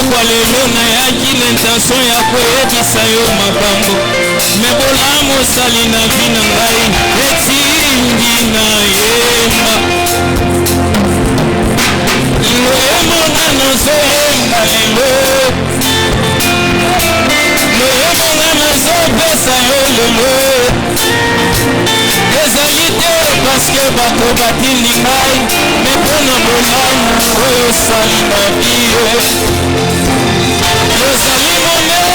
pokwa lelo na yaki l'intention ya koyebisa yo makambo me bolamu osali na vi na ngai etingi na yemba loyembo nga nazoyemba lelo loyembo nga nazopesa yo lelo ezali te paske bato batindi ngai me mpona bolamu oyo osali na bio yozali monene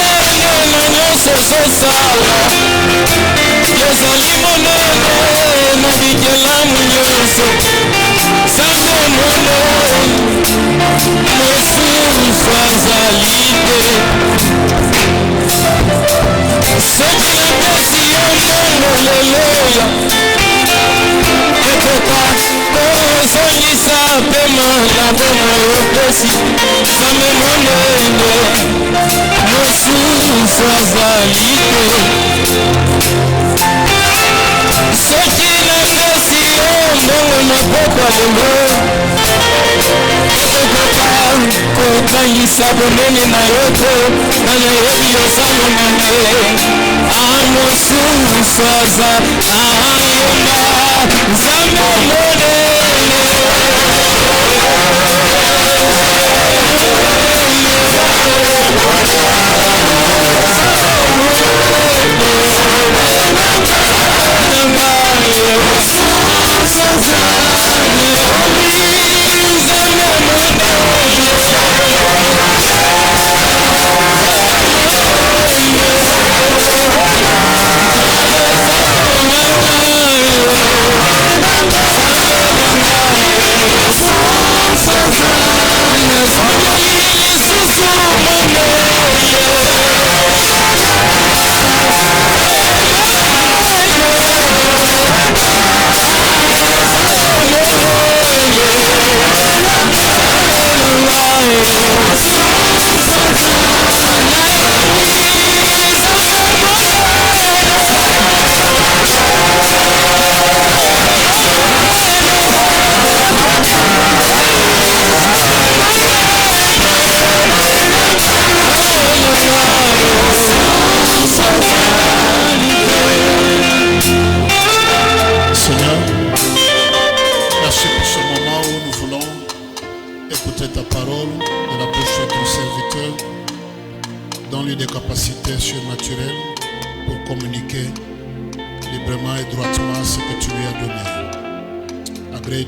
na nyonso ozosala yozali monene na bikelamu nyonso sango monene mosusu azali te soki napesi yo mbongo leloya ekoka kozongisa pema na bona yopesi nzambe monene mosusu azali te soki napesi yo mbongo na pokwa lelo ekoka kokangisa bonene na yo te na nayebi yoza monene mosusu aza ayemba nzambe monene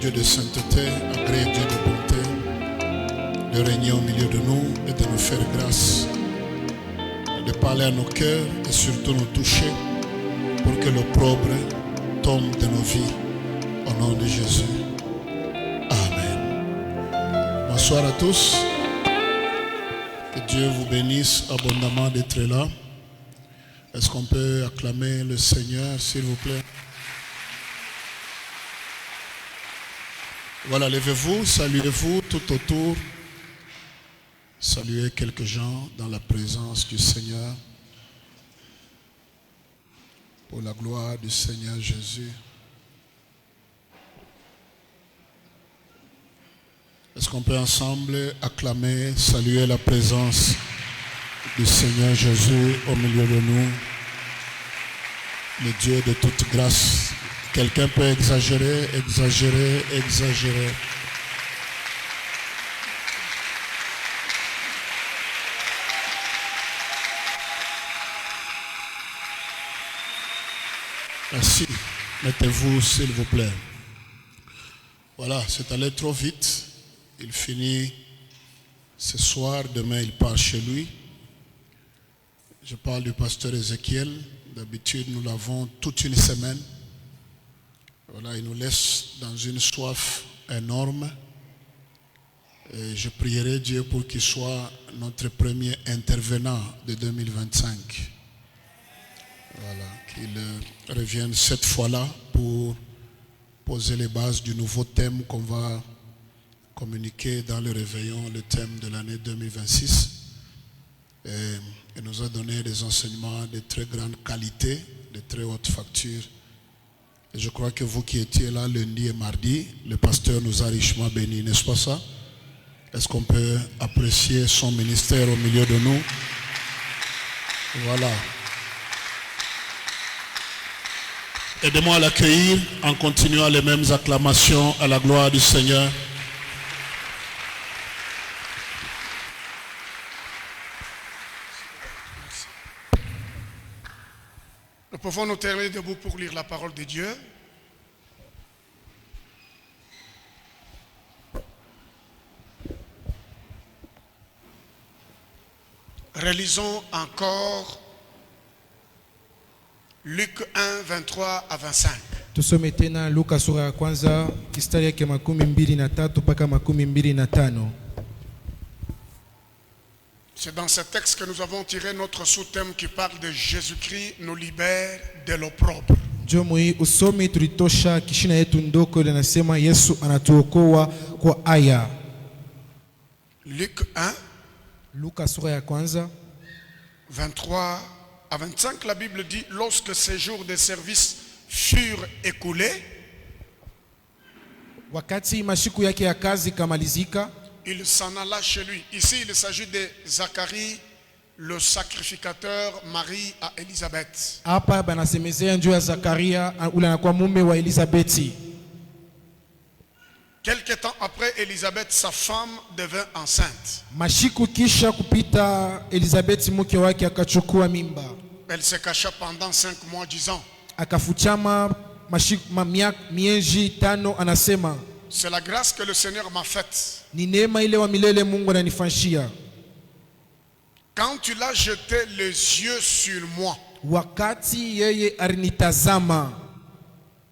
Dieu de sainteté, agrée Dieu de bonté, de régner au milieu de nous et de nous faire grâce, de parler à nos cœurs et surtout nous toucher pour que l'opprobre tombe de nos vies au nom de Jésus. Amen. Bonsoir à tous. Que Dieu vous bénisse abondamment d'être là. Est-ce qu'on peut acclamer le Seigneur, s'il vous plaît? Voilà, levez-vous, saluez-vous tout autour. Saluez quelques gens dans la présence du Seigneur. Pour la gloire du Seigneur Jésus. Est-ce qu'on peut ensemble acclamer, saluer la présence du Seigneur Jésus au milieu de nous, le Dieu de toute grâce. Quelqu'un peut exagérer, exagérer, exagérer. Merci. Mettez-vous, s'il vous plaît. Voilà, c'est allé trop vite. Il finit ce soir, demain il part chez lui. Je parle du pasteur Ézéchiel. D'habitude, nous l'avons toute une semaine. Voilà, il nous laisse dans une soif énorme. Et je prierai Dieu pour qu'il soit notre premier intervenant de 2025. Voilà, qu'il revienne cette fois-là pour poser les bases du nouveau thème qu'on va communiquer dans le réveillon, le thème de l'année 2026. Et il nous a donné des enseignements de très grande qualité, de très haute facture. Et je crois que vous qui étiez là lundi et mardi, le pasteur nous a richement bénis, n'est-ce pas ça? Est-ce qu'on peut apprécier son ministère au milieu de nous? Voilà. Aidez-moi à l'accueillir en continuant les mêmes acclamations à la gloire du Seigneur. Nous pouvons nous tenir debout pour lire la parole de Dieu. Relisons encore Luc 1, 23 à 25. Tusome tena Luka sura ya kwanza mstari yake 23 mpaka 25. C'est dans ce texte que nous avons tiré notre sous-thème qui parle de Jésus-Christ nous libère de l'opprobre. Jomo hii usomi tulitosha kishina yetu ndoko linasema Yesu anatuokoa kwa aya. Luc 1, Luka sura ya kwanza 23 à 25, la Bible dit, lorsque ces jours de service furent écoulés, wakati mashiku yake ya kazi kamalizika, il s'en alla chez lui. Ici, il s'agit de Zacharie, le sacrificateur, Marie à Élisabeth. hapa banasemezea njoo ya Zakaria ule anakuwa mume wa Elizabeti. Quelque temps après, Élisabeth, sa femme, devint enceinte. Mashiku kisha kupita Elizabeti mke wake akachukua mimba. Elle se cacha pendant 5 mois, disant, Akafuchama miezi 5 anasema, c'est la grâce que le Seigneur m'a faite. ni neema ile wa milele Mungu ananifanyia. Quand tu l'as jeté les yeux sur moi, Wakati yeye alinitazama,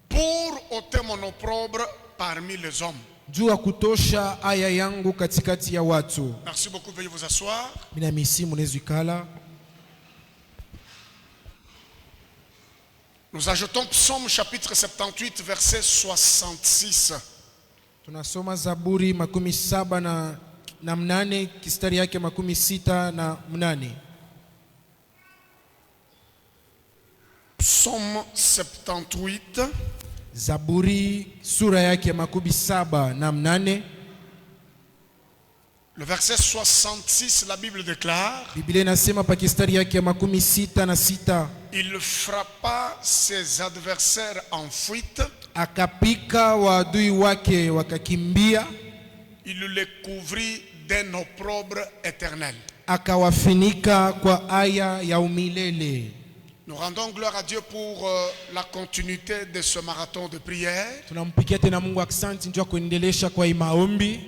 pour ôter mon opprobre parmi les hommes. jua kutosha aya yangu katikati ya watu. Merci beaucoup, veuillez vous asseoir. Mina misimu nezikala. Nous ajoutons Psaume chapitre 78, verset 66. Tunasoma Zaburi 77 kistari yake 68. Psaume 78, Zaburi sura yake 78. le verset 66, la Bible déclare, Biblia inasema pa kistari yake 66, il frappa ses adversaires en fuite, akapika waadui wake wakakimbia, il les couvrit d'un opprobre éternel. akawafinika kwa aya ya umilele. Nous rendons gloire à Dieu pour la continuité de ce marathon de prière Tunampikia tena Mungu aksanti njoo kuendelesha kwa maombi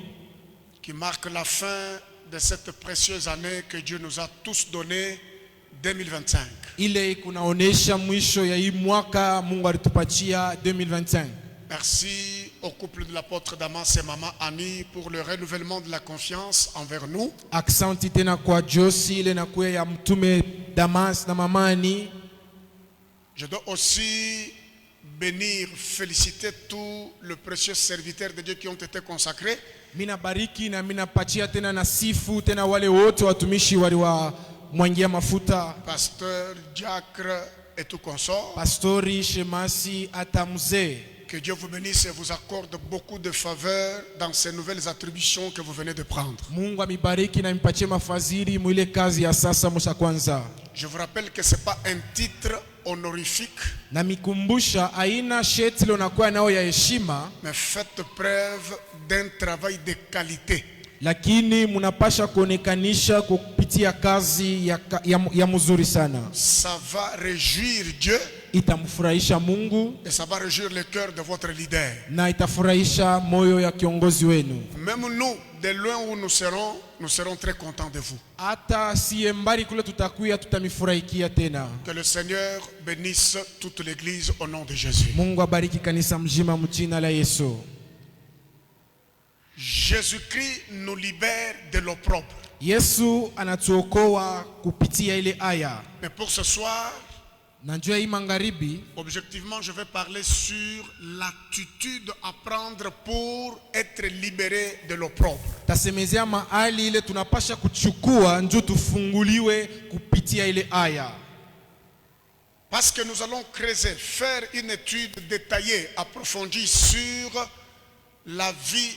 qui marque la fin de cette précieuse année que Dieu nous a tous donnée, 2025. ile kunaonesha mwisho ya hii mwaka Mungu alitupatia 2025. Merci au couple de l'apôtre Damas et maman Annie pour le renouvellement de la confiance envers nous. Aksanti tena kwa Josi ile na kuya ya mtume Damas na mamani. Je dois aussi bénir, féliciter tous les précieux serviteurs de Dieu qui ont été consacrés. Mina bariki na mina pachia tena na sifu tena wale wote watumishi waliwa mwangia mafuta. Pasteur, diacre et tout consort. Pastori, shemasi, atamze. Que Dieu vous bénisse et vous accorde beaucoup de faveurs dans ces nouvelles attributions que vous venez de prendre. Mungu amibariki na mpachie mafadhili mwile kazi ya sasa mwisha kwanza. Je vous rappelle que ce n'est pas un titre honorifique, Na mikumbusha aina sheti lonakuwa nao ya heshima, mais faites preuve d'un travail de qualité. lakini munapasha kuonekanisha kupitia kazi ya mzuri sana. Ça va réjouir Dieu Itamfurahisha Mungu et ça va réjouir le cœur de votre leader. na itafurahisha moyo ya kiongozi wenu. Même nous, de loin où nous serons très contents de vous. Hata siye mbali kule tutakuya tutamifurahikia tena. Que le Seigneur bénisse toute l'église au nom de Jésus. Mungu abariki kanisa mjima mjina la Yesu. Jésus-Christ nous libère de l'opprobre. Yesu anatuokoa kupitia ile aya. Mais pour ce soir, Na njoo hii magharibi objectivement, je vais parler sur l'attitude à prendre pour être libéré de l'opprobre. tasemezea mahali ile tunapasha kuchukua njoo tufunguliwe kupitia ile aya. Parce que nous allons creuser, faire une étude détaillée, approfondie sur la vie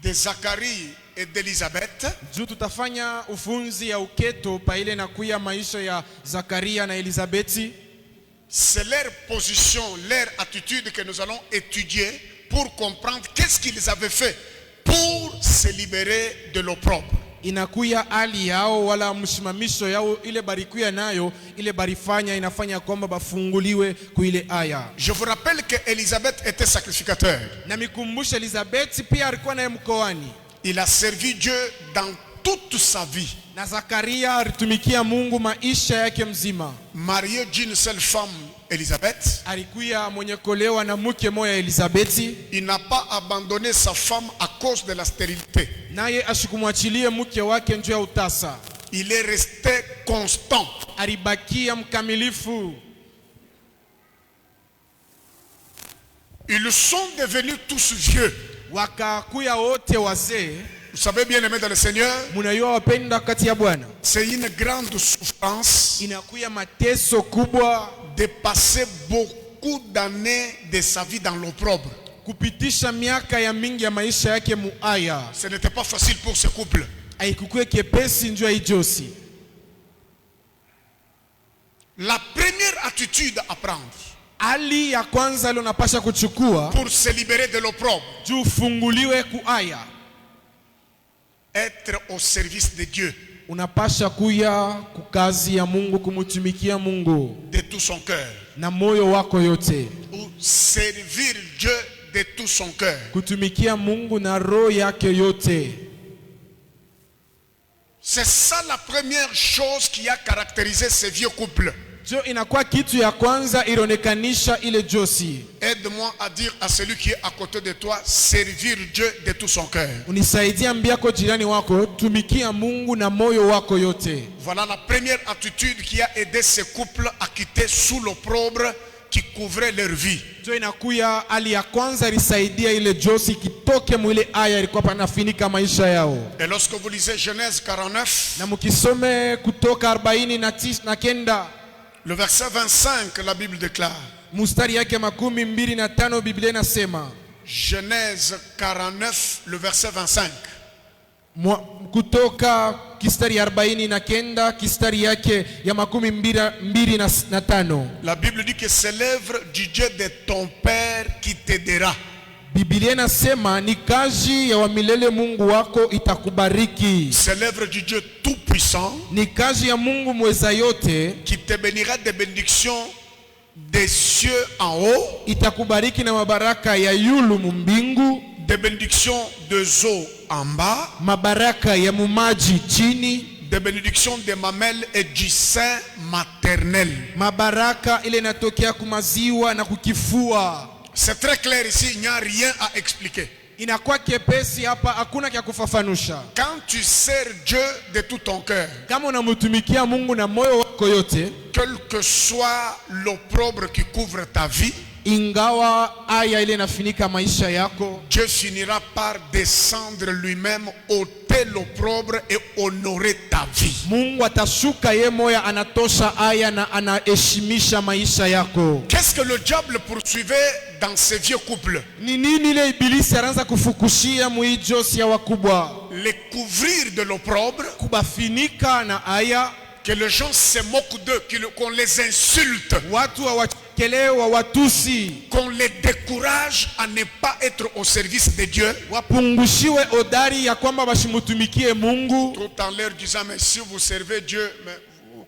de Zacharie et d'Élisabeth. Juu tutafanya ufunzi ya uketo pa ile nakuya maisha ya Zakaria na Elizabeti. C'est leur position, leur attitude que nous allons étudier pour comprendre qu'est-ce qu'ils avaient fait pour se libérer de l'opprobre. Inakuya hali yao wala mshimamisho yao ile barikuya nayo ile barifanya inafanya kwamba bafunguliwe kuile aya. Je vous rappelle que Élisabeth était sacrificateur. Na mikumbusha Elizabeth pia alikuwa naye mkoani. Il a servi Dieu dans toute sa vie. Na Zakaria alitumikia Mungu maisha yake mzima. Marié d'une seule femme, Élisabeth. Alikuya mwenye kolewa na mke moja Elizabeti. Il n'a pas abandonné sa femme à cause de la stérilité. Naye ashikumwachilie mke wake njoo ya utasa. Il est resté constant. Alibakia mkamilifu. Ils sont devenus tous vieux. Wakakuya wote wazee. Vous savez bien aimé dans le Seigneur, Munayua wapenda kati ya Bwana. c'est une grande souffrance Inakuya mateso kubwa de passer beaucoup d'années de sa vie dans l'opprobre. kupitisha miaka ya mingi ya maisha yake muaya. Ce n'était pas facile pour ce couple. Haikukuwa kepesi njoo ya ijosi. La première attitude à prendre Ali ya kwanza leo napasha kuchukua pour se libérer de l'opprobre, juu funguliwe kuaya. être au service de Dieu Unapasha kuya kukazi ya Mungu, kumutumikia Mungu de tout son cœur, na moyo wako yote. ou servir Dieu de tout son cœur. Kutumikia Mungu na roho yake yote. C'est ça la première chose qui a caractérisé ces vieux couples. Jo inakuwa kitu ya kwanza ilionekanisha ile josi. Aide-moi à dire à celui qui est à côté de toi, servir Dieu de tout son cœur. Unisaidia mbiako jirani wako, tumikia Mungu na moyo wako yote. Voilà la première attitude qui a aidé ces couples à quitter sous l'opprobre qui couvrait leur vie. Jo inakuya hali ya kwanza ilisaidia ile josi kitoke mwile aya ilikuwa panafinika maisha yao. Et lorsque vous lisez Genèse 49, Na mukisome Kutoka 49 le verset 25, la Bible déclare. mustari yake 25 Biblia inasema. Genèse 49, le verset 25. Kutoka kistari 49 kistari yake ya 25. La Bible dit que c'est l'œuvre du Dieu de ton Père qui t'aidera. Biblia inasema ni kazi ya wa milele Mungu wako itakubariki. C'est l'œuvre du Dieu tout-puissant Ni kazi ya Mungu mweza yote qui te bénira des bénédictions des cieux en haut, itakubariki na mabaraka ya yulu mbingu, des bénédictions des eaux en bas, mabaraka ya mumaji chini, des bénédictions des mamelles et du sein maternel. mabaraka ile inatokea kumaziwa na kukifua. C'est très clair ici, il n'y a rien à expliquer. Inakuwa kepesi hapa, hakuna kya kufafanusha. Quand tu sers Dieu de tout ton cœur, Kama unamtumikia Mungu na moyo wako yote, quel que soit l'opprobre qui couvre ta vie, ingawa aya ile inafinika maisha yako, Dieu finira par descendre lui-même, ôter l'opprobre et honorer ta vie. Mungu atashuka ye moya anatosha aya na anaheshimisha maisha yako. Qu'est-ce que le diable poursuivait dans ces vieux couples? Ni nini ile ibilisi anaanza kufukushia muijosi ya wakubwa? Les couvrir de l'opprobre, Kubafinika na aya, que les gens se moquent d'eux, qu'on les insulte, watu wawakelewa watusi, qu'on les décourage à ne pas être au service de Dieu, wapungushiwe odari ya kwamba bashimutumikie Mungu, tout en leur disant mais si vous servez Dieu mais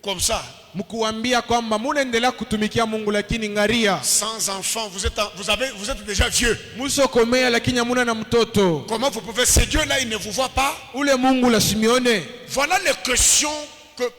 comme ça, mkuambia kwamba munaendelea kutumikia Mungu lakini ngaria sans enfant, vous êtes déjà vieux. musokomea lakini hamuna na mtoto. Comment vous pouvez, ce Dieu-là il ne vous voit pas? Ule Mungu la Shimione. Voilà les questions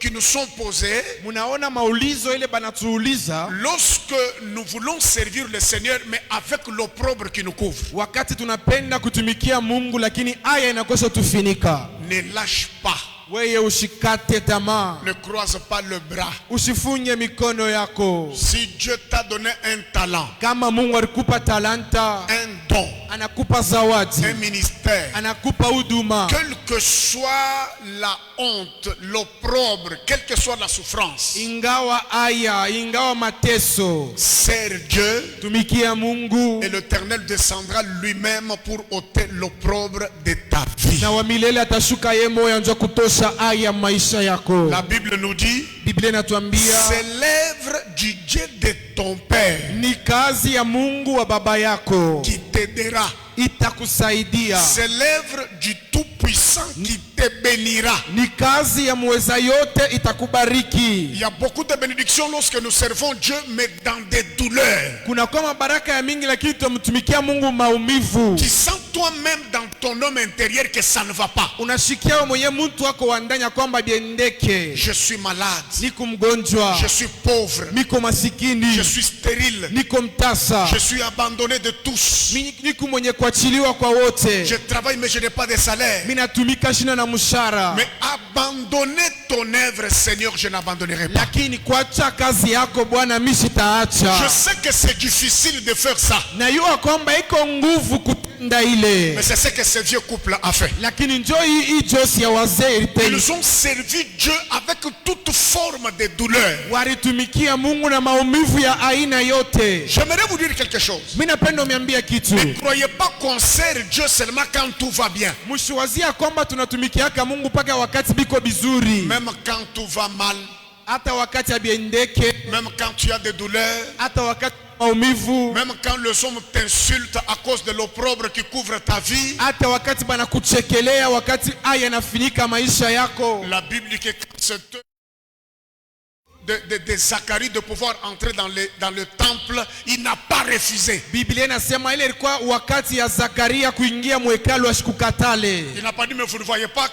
qui nous sont posées Munaona maulizo ile banatuuliza lorsque nous voulons servir le Seigneur mais avec l'opprobre qui nous couvre. wakati tunapenda kutumikia Mungu lakini aya inakosa tufinika. Ne lâche pas, Weye ushikate tamaa, ne croise pas le bras. usifunye mikono yako. Si Dieu t'a donné un talent, Kama Mungu alikupa talanta, un don, anakupa zawadi, un ministère. anakupa huduma. Quelle que soit la honte, l'opprobre, quelle que soit la souffrance, Ingawa aya, ingawa mateso, sers Dieu tumikia Mungu, et l'Éternel descendra lui-même pour ôter l'opprobre de ta vie. na wa milele atashuka yeye moyo anza kutosha aya maisha yako. La Bible nous dit, Biblia inatuambia c'est l'œuvre du Dieu de ton Père ni kazi ya Mungu wa baba yako qui t'aidera. itakusaidia, C'est l'œuvre du Tout-Puissant qui te bénira. ni kazi ya muweza yote Il itakubariki. y a beaucoup de bénédictions lorsque nous servons Dieu, mais dans des douleurs. Kuna kama baraka ya mingi, lakini tumtumikia Mungu maumivu. Tu sens toi-même dans ton homme intérieur que ça ne va pas. Unashikia wewe mwenyewe mtu wako wa ndani kwamba biendeke, Je suis malade. niko mgonjwa, Je suis pauvre. niko masikini, Je suis stérile. niko mtasa, Je suis abandonné de tous. niko mwenye kuachiliwa kwa wote, Je travaille mais je n'ai pas de salaire. mimi natumika shina na mshahara. Mais abandonner ton œuvre, Seigneur, je n'abandonnerai pas. Lakini kuacha kazi yako Bwana mimi sitaacha. Je sais que c'est difficile de faire ça. Najua kwamba iko nguvu kutenda ile, Mais c'est ce que ce vieux couple a fait. lakini njoo hii josi ya wazee ilitenda. Ils ont servi Dieu avec toute forme de douleur. Walitumikia Mungu na maumivu ya aina yote. J'aimerais vous dire quelque chose. Mimi napenda uniambia kitu. Ne croyez pas qu'on sert Dieu seulement quand tout va bien. Msiwazia kwamba tunatumikiaka Mungu mpaka wakati biko bizuri. Même quand tout va mal, Hata wakati abiendeke, même quand tu as des douleurs, hata wakati maumivu, même quand les hommes t'insultent à cause de l'opprobre qui couvre ta vie. hata wakati bana kuchekelea, wakati aya nafinika maisha yako. La Bible dit que quand c'est de Zacharie de pouvoir entrer dans le temple, il n'a pas refusé. Biblia inasema ile ilikuwa wakati ya Zakaria kuingia mwekalu ashikukatale. Il n'a pas dit mais vous ne voyez pas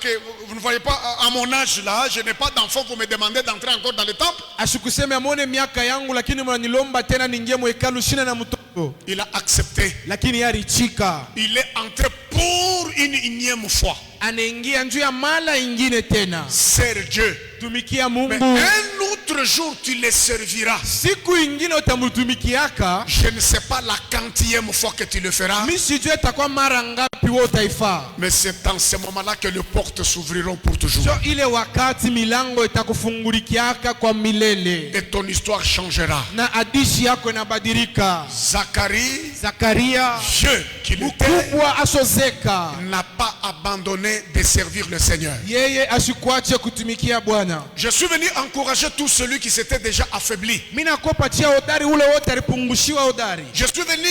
à mon âge là, je n'ai pas d'enfant, vous me demandez d'entrer encore dans le temple. Ashikusema amone miaka yangu, lakini mnanilomba tena niingie mwekalu shina na mtoto. Il a accepté. Lakini yarichika. Il est entré pour une énième fois. Anaingia njuu ya mala ingine tena. Sers Dieu. Tumikia Mais Mungu. un autre jour tu le serviras. Siku ingine utamutumikiaka. Je ne sais pas la quantième fois que tu le feras. Mimi sijui itakuwa mara ngapi wewe utaifaa. Mais c'est dans ce moment-là que les portes s'ouvriront pour toujours. So ile wakati milango itakufungulikiaka kwa milele. Et ton histoire changera. Na hadithi yako inabadilika. Zakaria Dieu qui l'était, mkubwa asozeka. n'a pas abandonné de servir le Seigneur. Yeye asikuache kutumikia Bwana. Je suis venu encourager tout celui qui s'était déjà affaibli. Mimi nakupatia hodari ule wote alipungushiwa hodari. Je suis venu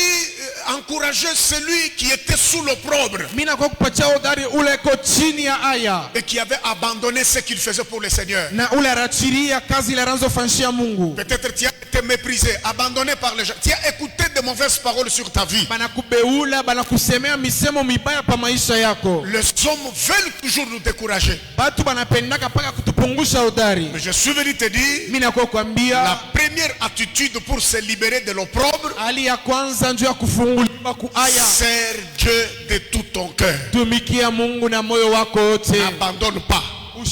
encourager celui qui était sous l'opprobre Mimi nakupatia hodari ule ko chini ya aya. et qui avait abandonné ce qu'il faisait pour le Seigneur. Na ule arachiria kazi ile anazofanyia Mungu. Peut-être tu as été méprisé, abandonné par les gens. Tu as écouté de mauvaises paroles sur ta vie. Banakubeula, banakusemea misemo mibaya pa maisha yako. Les hommes veulent toujours nous décourager. Batu banapendaka paka kutupungusha hodari. Mais je suis venu te dire, Mimi nakuambia la première attitude pour se libérer de l'opprobre, hali ya kwanza ndio ya kufunguliwa kuaya. sers Dieu de tout ton cœur. Tumikia Mungu na moyo wako wote. N'abandonne pas.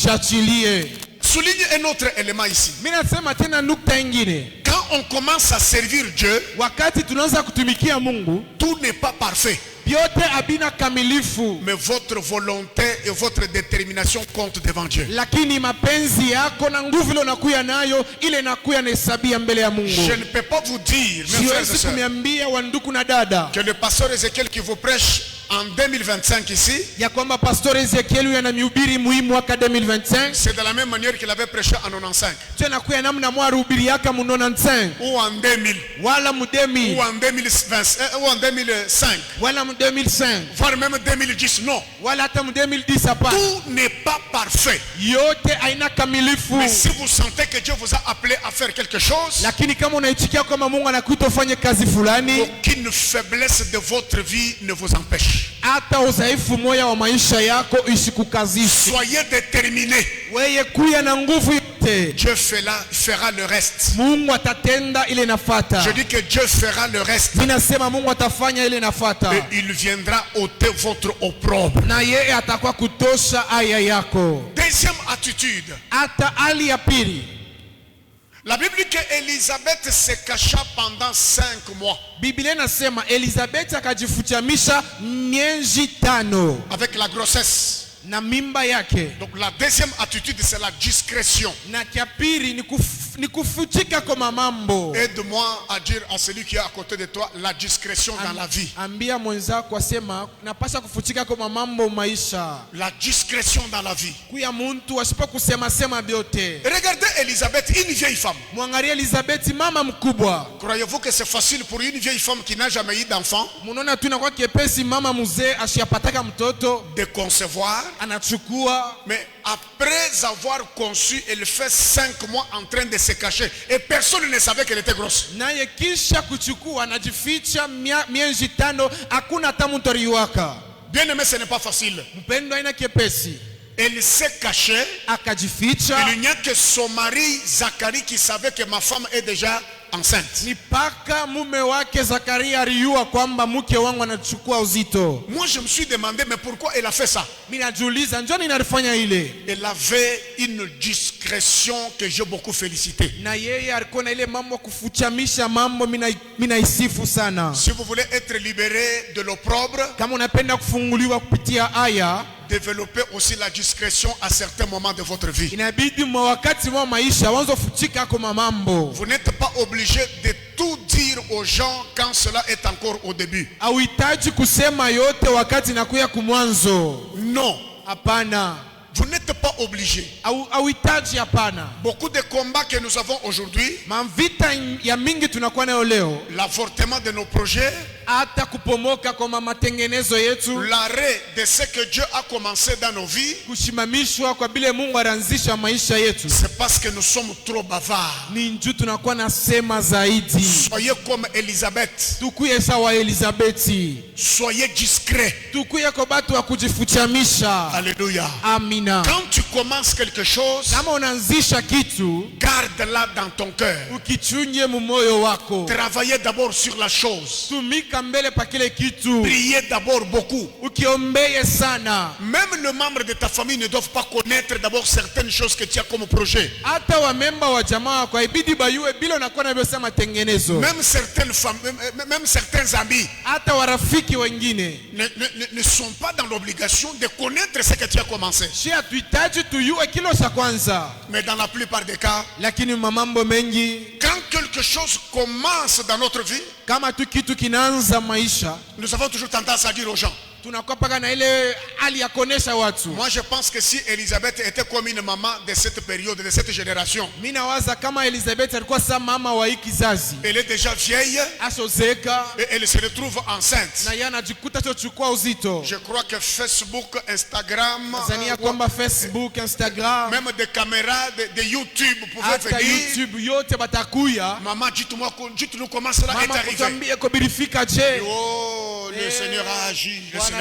Ushachilie. Souligne un autre élément ici. Mimi nasema tena nukta ingine. Quand on commence à servir Dieu, Wakati tunaanza kutumikia Mungu, tout n'est pas parfait. vyote habina kamilifu, Mais votre volonté et votre détermination comptent devant Dieu. lakini mapenzi yako na nguvu ile unakuya nayo ile inakuya na hesabia mbele ya Mungu. Je ne peux pas vous dire, mes frères et Siwezi sœurs, kumiambia wanduku na dada que le pasteur Ézéchiel qui vous prêche en 2025 ici, ya kwamba Pastor Ezekiel yanamhubiri muhimu mwaka 2025 c'est de la même manière qu'il avait prêché en 95 tena kuya namna mwa rubiri yaka mu 95 ou en 2000 wala mu 2000 ou en 2020 ou en 2005 wala mu 2005 voire même 2010. Non, wala hata mu 2010 hapa. tout n'est pas parfait. Yote haina kamilifu, Mais si vous sentez que Dieu vous a appelé à faire quelque chose, lakini kama unaitikia kama Mungu anakuita ufanye kazi fulani, aucune faiblesse de votre vie ne vous empêche. hata udhaifu moya wa maisha yako isikukazishe. Soyez déterminés. Weye kuya na nguvu yote, Dieu fera le reste. Mungu atatenda ile nafata. Je dis que Dieu fera le reste. Mimi nasema Mungu atafanya ile nafata, Et il viendra ôter votre opprobre. na yeye atakuwa kutosha aya yako. Deuxième attitude. Hata hali ya pili, La Bible dit qu'Élisabeth se cacha pendant 5 mois. Biblia inasema Elizabeth akajifutiamisha miezi 5 avec la grossesse. na mimba yake. Donc la deuxième attitude, c'est la discrétion. Na kia pili ni kufutika kwa mambo. Aide-moi à dire à celui qui est à côté de toi la discrétion dans la vie. Ambia mwenzako asema napasha kufutika kwa mambo maisha. La discrétion dans la vie. Kuya muntu asipo kusema sema biote. Regardez Élisabeth, une vieille femme. Mwangalie Elizabeth mama mkubwa. Croyez-vous que c'est facile pour une vieille femme qui n'a jamais eu d'enfant Munaona tu inakuwa kiepesi mama mzee ashiyapataka mtoto de concevoir? anachukua, Mais après avoir conçu, elle fait 5 mois en train de se cacher. Et personne ne savait qu'elle était grosse. naye kisha kuchukua anajificha miezi 5, hakuna hata mtu aliwaka. Bien aimé, ce n'est pas facile. Mpendo haina kiepesi. Elle s'est cachée. Akajificha. Il n'y a que son mari Zacharie qui savait que ma femme est déjà enceinte. Ni paka mume wake Zakaria aliyua kwamba mke wangu anachukua uzito. Moi je me suis demandé mais pourquoi elle a fait ça? Mimi najiuliza njoni inalifanya ile. Elle avait une discrétion que j'ai beaucoup félicité. Na yeye alikuwa na ile mambo kufuchamisha mambo, mimi naisifu sana. Si vous voulez être libéré de l'opprobre, Kama unapenda kufunguliwa kupitia aya, développez aussi la discrétion à certains moments de votre vie. inabidi wakati wa maisha wanzo fuchika kwa mambo. Vous n'êtes pas obligé de tout dire aux gens quand cela est encore au début. Hauhitaji kusema yote wakati nakuya kumwanzo. Non, Hapana. vous n'êtes pas obligé. Hauhitaji hapana. Beaucoup de combats que nous avons aujourd'hui, Mavita ya mingi tunakuwa nayo leo, l'avortement de nos projets, hata kupomoka kwa matengenezo yetu, l'arrêt de ce que Dieu a commencé dans nos vies, kushimamishwa kwa bile Mungu aranzisha maisha yetu, c'est parce que nous sommes trop bavards. ni njoo tunakuwa nasema zaidi. Soyez comme Élisabeth. Tukuye sawa Elizabeti. Soyez discret. Tukuye kwa batu wa kujifuchamisha. Alléluia. Amina. Quand tu commences quelque chose, Kama unaanzisha kitu, garde-la dans ton cœur. ukichunye mumoyo wako. Travaillez d'abord sur la chose. Tumika mbele pa kile kitu. Priez d'abord beaucoup. Ukiombeye sana. Même les membres de ta famille ne doivent pas connaître d'abord certaines choses que tu as comme projet. Hata wa memba wa jamaa kwa ibidi bayue bila unakuwa na biosema matengenezo. Même certaines familles, même certains amis Hata warafiki wengine. ne sont pas dans l'obligation de connaître ce que tu as commencé. Shi hatuhitaji tuyue kilo cha kwanza. Mais dans la plupart des cas, Lakini mamambo mengi, quand quelque chose commence dans notre vie, kama tu kitu kinaanza maisha, nous avons toujours tendance à dire aux gens, tunakuwa paka na ile hali ya kuonesha watu. moi je pense que si Élisabeth était comme une maman de cette période, de cette génération, Mimi nawaza kama Elizabeth alikuwa sa mama wa hii kizazi, elle est déjà vieille ashozeka et elle se retrouve enceinte. na yeye anajikuta chochukua uzito. Je crois que Facebook, Instagram, Zania kwamba Facebook, Instagram, même des caméras de YouTube pouvaient hata venir. YouTube yote batakuya. Maman, dites-nous comment cela est Mama arrivé. kutuambie ko bilifika je. Oh, le Seigneur a agi. Le Seigneur-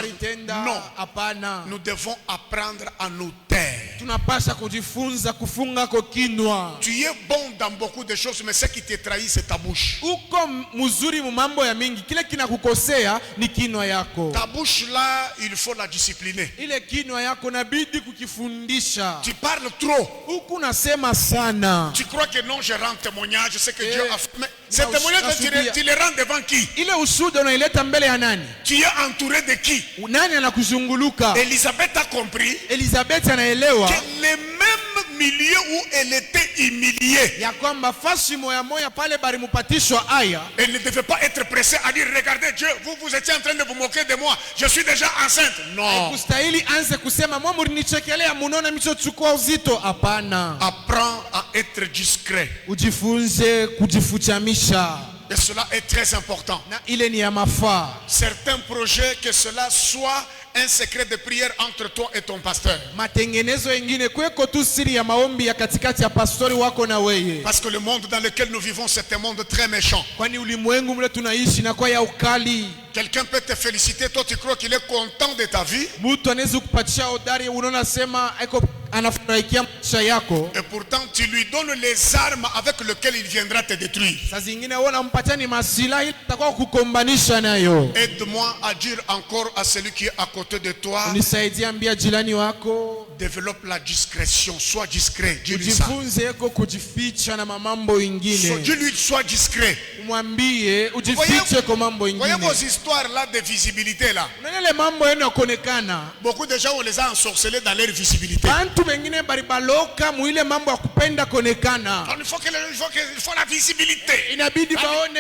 Non, Hapana. nous devons apprendre à nous taire. Tunapasha kujifunza kufunga kwa kinwa. Tu es bon dans beaucoup de choses, mais ce qui te trahit, c'est ta bouche. Uko mzuri mu mambo ya mingi, kile kinakukosea ni kinwa yako. Ta bouche là, il faut la discipliner. Ile kinwa yako nabidi kukifundisha. Tu parles trop. Huku nasema sana. Tu crois que non, je rends témoignage, je sais que Eh, Dieu a fait. Mais ces na témoignages, ushuhudia. tu les rends devant qui? Ile ushuhuda unaileta mbele ya nani? Tu es entouré de qui? Nani anakuzunguluka? Elisabeth a compris Elizabeth anaelewa que les mêmes milieux où elle était humiliée, ya kwamba fasi moya moya pale balimupatishwa aya, elle ne devait pas être pressée à dire, regardez Dieu, vous étiez en train de vous moquer de moi, je suis déjà enceinte. Non. kustahili anze kusema mwa mlinichekelea munaona michochukua uzito. Hapana. Apprends à être discret. Ujifunze kujifuchamisha, Et cela est très important. na ile ni ya mafaa. Certains projets, que cela soit un secret de prière entre toi et ton pasteur. Matengenezo engine kweko tu siri ya maombi ya katikati ya pastori wako na weye, Parce que le monde dans lequel nous vivons, c'est un monde très méchant. kwani ulimwengu mle tunaishi na kwa ya ukali. Quelqu'un peut te féliciter, toi tu crois qu'il est content de ta vie. Mtu anaweza kupatia hodari, unaona sema eko anafurahikia maisha yako, et pourtant tu lui donnes les armes avec lesquelles il viendra te détruire. saa zingine wewe unampatia ni masilaha ili atakao kukombanisha nayo. Aide-moi à dire encore à celui qui est à côté de toi, Unisaidie ambia jirani wako, développe la discrétion, sois discret. Dis-lui ça. ujifunze eko kujificha na mambo ingine. Dis-lui, sois discret. Umwambie ujifiche kwa mambo Voyez ingine. vos histoires là de visibilité là. Unaona ile mambo yenu yakuonekana. Beaucoup de gens on les a ensorcelés dans leur visibilité. Bantu wengine baribaloka muile mambo ya kupenda kuonekana. Il faut la visibilité. Inabidi baone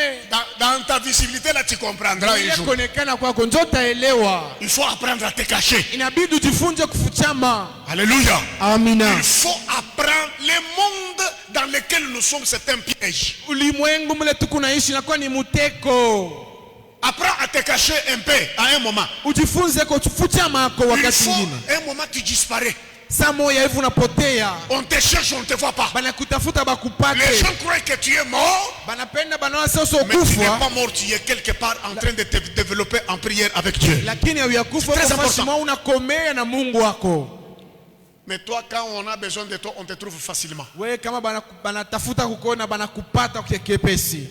Dans ta visibilité là tu comprendras un ile jour. kuonekana kwako ndio utaelewa. Il faut apprendre à te cacher. Inabidi ujifunze kufuchama. Alléluia. Amina. Il faut apprendre. Le monde dans lequel nous sommes, c'est un piège. Ulimwengu mle tukunaishi inakuwa ni muteko. Apprends à te cacher un peu à un moment. Ujifunze kufuchama kwa Il wakati faut mwingine. un moment tu disparais. Saa moja hivi unapotea. On te cherche, on ne te voit pas. Banakutafuta Les bakupate. gens croient que tu es mort, Banapenda banaona sasa mais tu n'es ukufa. pas mort, tu es quelque part en train de te développer en prière avec Dieu. Lakini hauyakufa C'est très kwa important. sababu unakomea na Mungu wako. Mais toi, quand on a besoin de toi, on te trouve facilement. Wewe kama banatafuta kukuona banakupata kwa kepesi.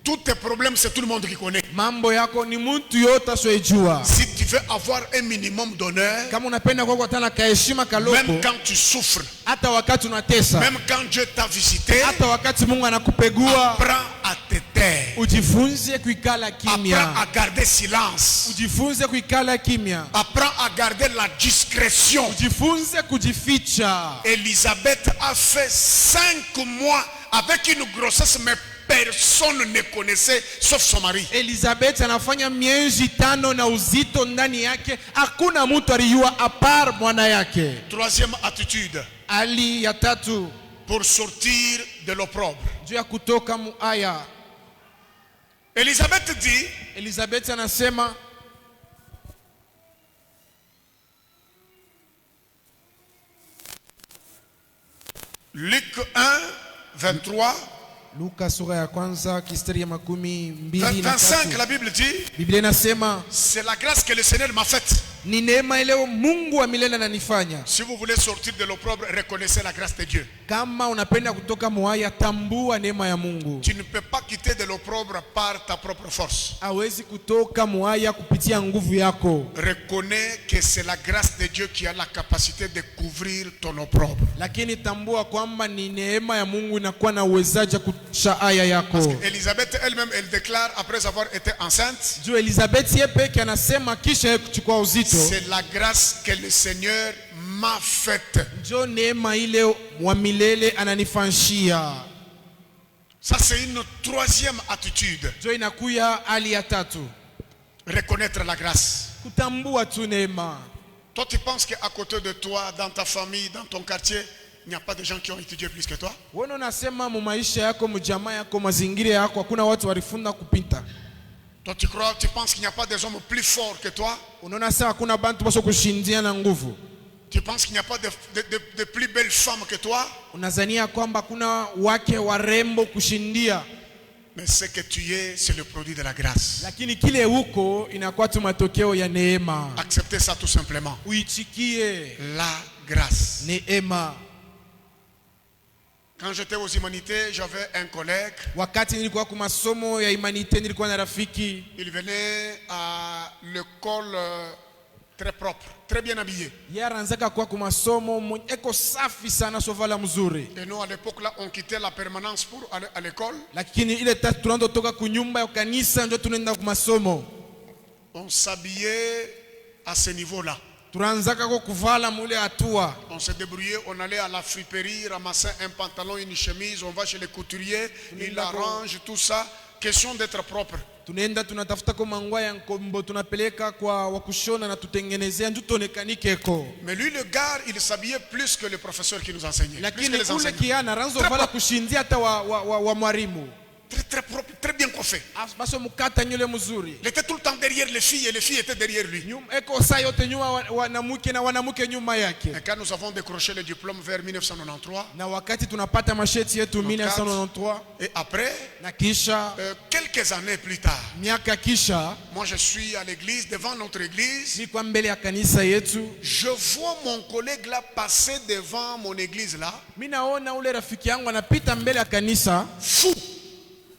Tous tes problèmes, c'est tout le monde qui connaît. Mambo yako ni mtu yote asiyejua. Si tu veux avoir un minimum d'honneur, Kama unapenda kwa tana kaheshima kaloko, même quand tu souffres, hata wakati unatesa, même quand Dieu t'a visité, hata wakati Mungu anakupegua, apprends à te taire. ujifunze kuikala kimya. Apprends à garder silence. Ujifunze kuikala kimya. Apprends à garder la discrétion. Ujifunze kujificha. Elisabeth a fait 5 mois avec une grossesse, mais personne ne connaissait sauf son mari. Elizabeth anafanya miezi 5 na uzito ndani yake, hakuna mtu alijua apart mwana yake. Troisième attitude, Ali ya tatu, pour sortir de l'opprobre. juu ya kutoka muaya. Elisabeth dit, Elizabeth anasema Luc 1, 23, Luka sura ya kwanza kistari ya 25 25, la Bible dit, Biblia inasema c'est la grâce que le Seigneur m'a faite. ni neema ile Mungu wa milele ananifanya. Si vous voulez sortir de l'opprobre, reconnaissez la grâce de Dieu. Kama unapenda kutoka muaya, tambua neema ya Mungu. Tu ne peux pas quitter de l'opprobre par ta propre force. Hawezi kutoka muaya kupitia nguvu yako. Reconnais que c'est la grâce de Dieu qui a la capacité de couvrir ton opprobre. Lakini tambua kwamba ni neema ya Mungu inakuwa na uwezaji kusha aya yako. Elisabeth elle-même, elle déclare après avoir été enceinte, Juu Elizabeth yeye peke anasema kisha yeye kuchukua uzito, c'est la grâce que le Seigneur m'a faite. ndio neema ile wa milele ananifanyia. Ça c'est une troisième attitude. Ndio inakuya hali ya tatu, Reconnaître la grâce. kutambua tu neema. Toi tu penses qu'à côté de toi, dans ta famille, dans ton quartier, il n'y a pas de gens qui ont étudié plus que toi? Wewe unasema mu maisha yako, mjamaa yako, mazingira yako hakuna watu walifunda kupita. Toi tu penses qu'il n'y a pas des hommes plus forts que toi? Unaona sasa hakuna bantu baso kushindia na nguvu. Tu penses qu'il n'y a pas de plus belles femmes que toi? Unazania kwamba kuna wake warembo kushindia. Mais ce que tu es, c'est le produit de la grâce. Lakini kile huko inakuwa tu matokeo ya neema. Acceptez ça tout simplement. Uichikie La grâce. neema. Quand j'étais aux humanités, j'avais un collègue. Wakati nilikuwa kwa masomo ya humanite nilikuwa na rafiki. Il venait à l'école très propre, très bien habillé. Yeye anaanzaka kwa masomo eko safi sana, sovala mzuri. Et nous à l'époque là, on quittait la permanence pour aller à l'école. Lakini ile tatu tunaandotoka kunyumba ya kanisa ndio tunaenda kwa masomo. On s'habillait à ce niveau-là. Tunaanzaka kwa kuvala mule hatua. On se débrouillait, on allait à la friperie, ramasser un pantalon, une chemise, on va chez le couturier, il arrange tout ça. Question d'être propre. Tunaenda tunatafuta kwa mangwa ya nkombo, tunapeleka kwa wakushona na tutengenezea ndio tuonekanike. Mais lui le gars, il s'habillait plus que le professeur qui nous enseignait. Plus que Lakini les ule enseignants. kiana ranzo vala kushindia hata wa mwalimu. très très propre, très bien coiffé. baso mukata nywele mzuri. Il était tout le temps derrière les filles et les filles étaient derrière lui. Eko saa yote nyuma wanamke na wanamke nyuma yake. Et quand nous avons décroché le diplôme vers 1993, Na wakati tunapata masheti yetu 1993 et après, na kisha quelques années plus tard, miaka kisha moi je suis à l'église, devant notre église. ni kwa mbele ya kanisa yetu. Je vois mon collègue là passer devant mon église là. Mimi naona ule rafiki yangu anapita mbele ya kanisa Fou.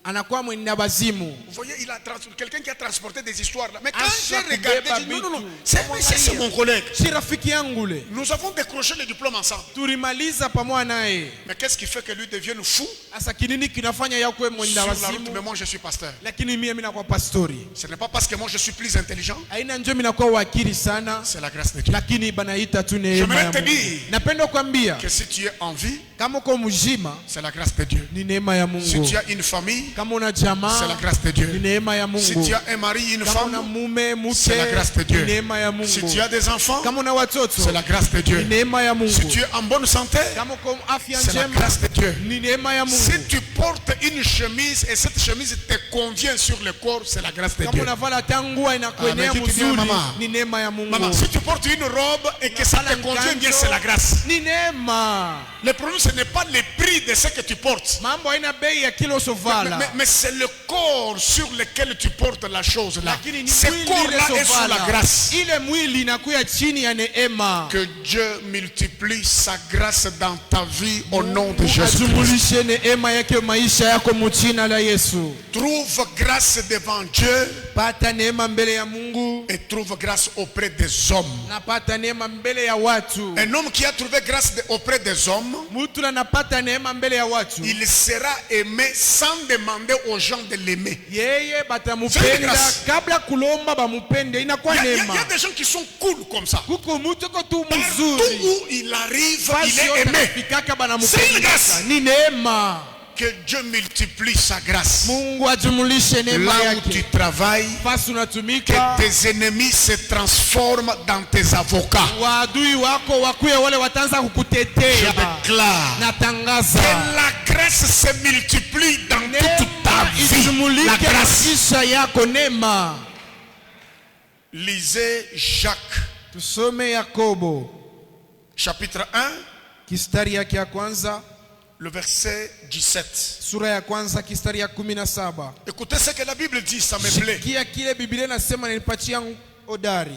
anakuwa mwenda bazimu. Vous voyez, il a quelqu'un qui a transporté des histoires là. Mais quand Asha j'ai regardé, j'ai dit non, c'est mon collègue. Si rafiki yangu ule. Nous avons décroché le diplôme ensemble. Tulimaliza pamoja naye. Mais qu'est-ce qui fait que lui devienne fou? Asa kinini kinafanya yakuwe mwenda Sur la route, bazimu? mais moi je suis pasteur. Lakini mimi nakuwa pastori. Ce n'est pas parce que moi je suis plus intelligent. Aina njoo mimi nakuwa wakili sana. C'est la grâce de Dieu. Lakini banaita tu neema Je ya te Mungu. dire Napenda kuambia que si tu es en vie, kama uko mzima c'est la grâce de Dieu. ni neema ya Si Mungu. tu as une famille, Kama una jamaa c'est la grâce de ni Dieu. neema ya Si Mungu. tu as un mari, une Kama una femme, mume mke c'est la grâce de Dieu. ni neema ya Mungu. si tu as des enfants, Kama una watoto c'est la grâce de ni Dieu. neema ya Mungu. Si tu es en bonne santé, Kama uko afya c'est la njema grâce de Dieu. ni neema ya Mungu. Si tu portes une chemise et cette chemise te convient sur le corps, c'est la grâce de Kama Dieu. unavala tangua inakuenea Ah, mais dis-tu bien, mzuri maman. ni neema ya Mungu. Maman, si tu portes une robe et que ça te convient bien, c'est la grâce. Ni neema. Le problème, ce n'est pas le prix de ce que tu portes. Mambo haina bei ya kilo sovala. Mais c'est le corps sur lequel tu portes la chose là. Lakini ni Ce mwili corps-là ile est sous la sovala. grâce. Ile mwili inakuya chini ya neema. Que Dieu multiplie sa grâce dans ta vie au nom de Jésus. Azumulishe neema yake maisha yako mchina la Yesu. Trouve grâce devant Dieu Pata neema mbele ya Mungu et trouve grâce auprès des hommes. na pata neema mbele ya watu. Un homme qui a trouvé grâce auprès des hommes, Mtu anapata neema mbele ya watu. il sera aimé sans demander aux gens de l'aimer. Yeye C'est une batamupenda grâce. kabla kulomba bamupende inakuwa Il y neema. a des gens qui sont cool comme ça. Kuko mtu ko tu Partout mzuri. où il arrive, il Basi est yote aimé. anafikaka C'est une banamupenda. grâce. Ni neema. Que Dieu multiplie sa grâce. Mungu ajumulishe neema Là où tu yake. travailles, Fasi que unatumika. tes ennemis se transforment dans tes avocats. Waadui wako wakuye wale wataanza Je kukutetea. déclare Natangaza. que la grâce se multiplie dans toute ta vie. La Ijumulike grâce. maisha yako neema. Lisez Jacques, Tusome Yakobo chapitre 1, kistari yake ya kwanza le verset 17. sura ya kwanza kistari ya 17. Écoutez ce que la Bible dit, ça me plaît. Sikia kile Biblia inasema na nipatia hodari.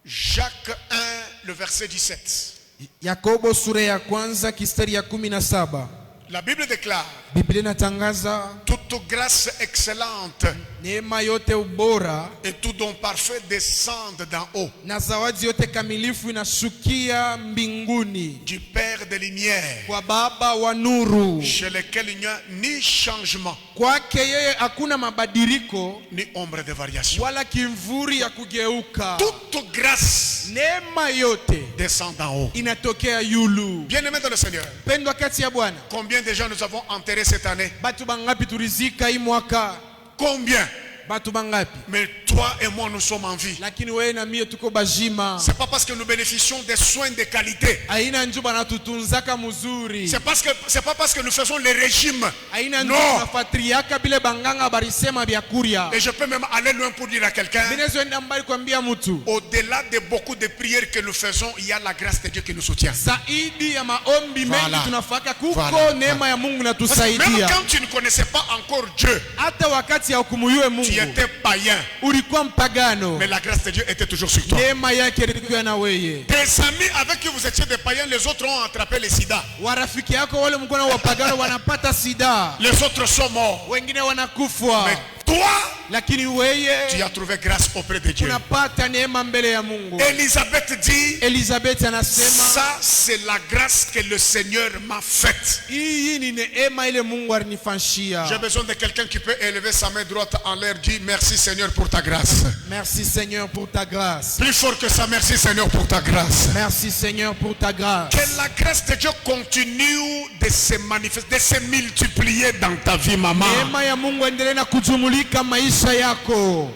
Jacques 1, le verset 17. Yakobo sura ya kwanza kistari ya 17. La Bible déclare: Biblia inatangaza toute grâce excellente neema yote ubora et tout don parfait descendent d'en haut, na zawadi yote kamilifu inashukia mbinguni du Père des Lumières, kwa Baba wa nuru. chez lequel il n'y a ni changement, Kwake yeye hakuna mabadiliko ni ombre de variation. wala kimvuri ya kugeuka. Toute grâce Neema yote descend d'en haut. inatokea yulu. Bien-aimés dans le Seigneur, Pendwa kati ya Bwana, combien de gens nous avons enterrés cette année? batu bangapi turizika hii mwaka? Combien? Batu bangapi? Mais toi et moi, nous sommes en vie. Lakini wewe na mie tuko bajima. C'est pas parce que nous bénéficions des soins de qualité. Aina njo banatutunzaka muzuri. C'est pas parce que nous faisons les régimes. Aina njo Non. tunafuatiliaka bile banganga barisema byakuria. Et je peux même aller loin pour dire à quelqu'un, Binezo enda mbali kuambia mtu. au-delà de beaucoup de prières que nous faisons, il y a la grâce de Dieu qui nous soutient. Zaidi ya maombi Voilà. mengi tunafaka kuko Voilà. neema ya Mungu Parce que même inatusaidia. quand tu ne connaissais pas encore Dieu, Hata wakati ya ukumuyue tu Mungu étais païen, ulikuwa mpagano, mais la grâce de Dieu était toujours sur toi. neema yake ilikuwa na weye. Tes amis avec qui vous étiez des païens, les autres ont attrapé le sida. Warafiki yako wale mkono wa pagano wanapata sida, Les autres sont morts. wengine wanakufa, Mais toi, lakini weye tu as trouvé grâce auprès de Dieu. unapata neema mbele ya Mungu. Élisabeth dit, Elizabeth anasema ça c'est la grâce que le Seigneur m'a faite. hii ni neema ile Mungu J'ai alinifanyia. besoin de quelqu'un qui peut élever sa main droite en l'air, dit merci Seigneur pour ta grâce. Merci Seigneur pour ta grâce. Plus fort que ça, merci Seigneur pour ta grâce. Merci Seigneur pour ta grâce. Que la grâce de Dieu continue de se manifester, de se multiplier dans ta vie, maman. Neema ya Mungu endelee na kujumulika maisha yako.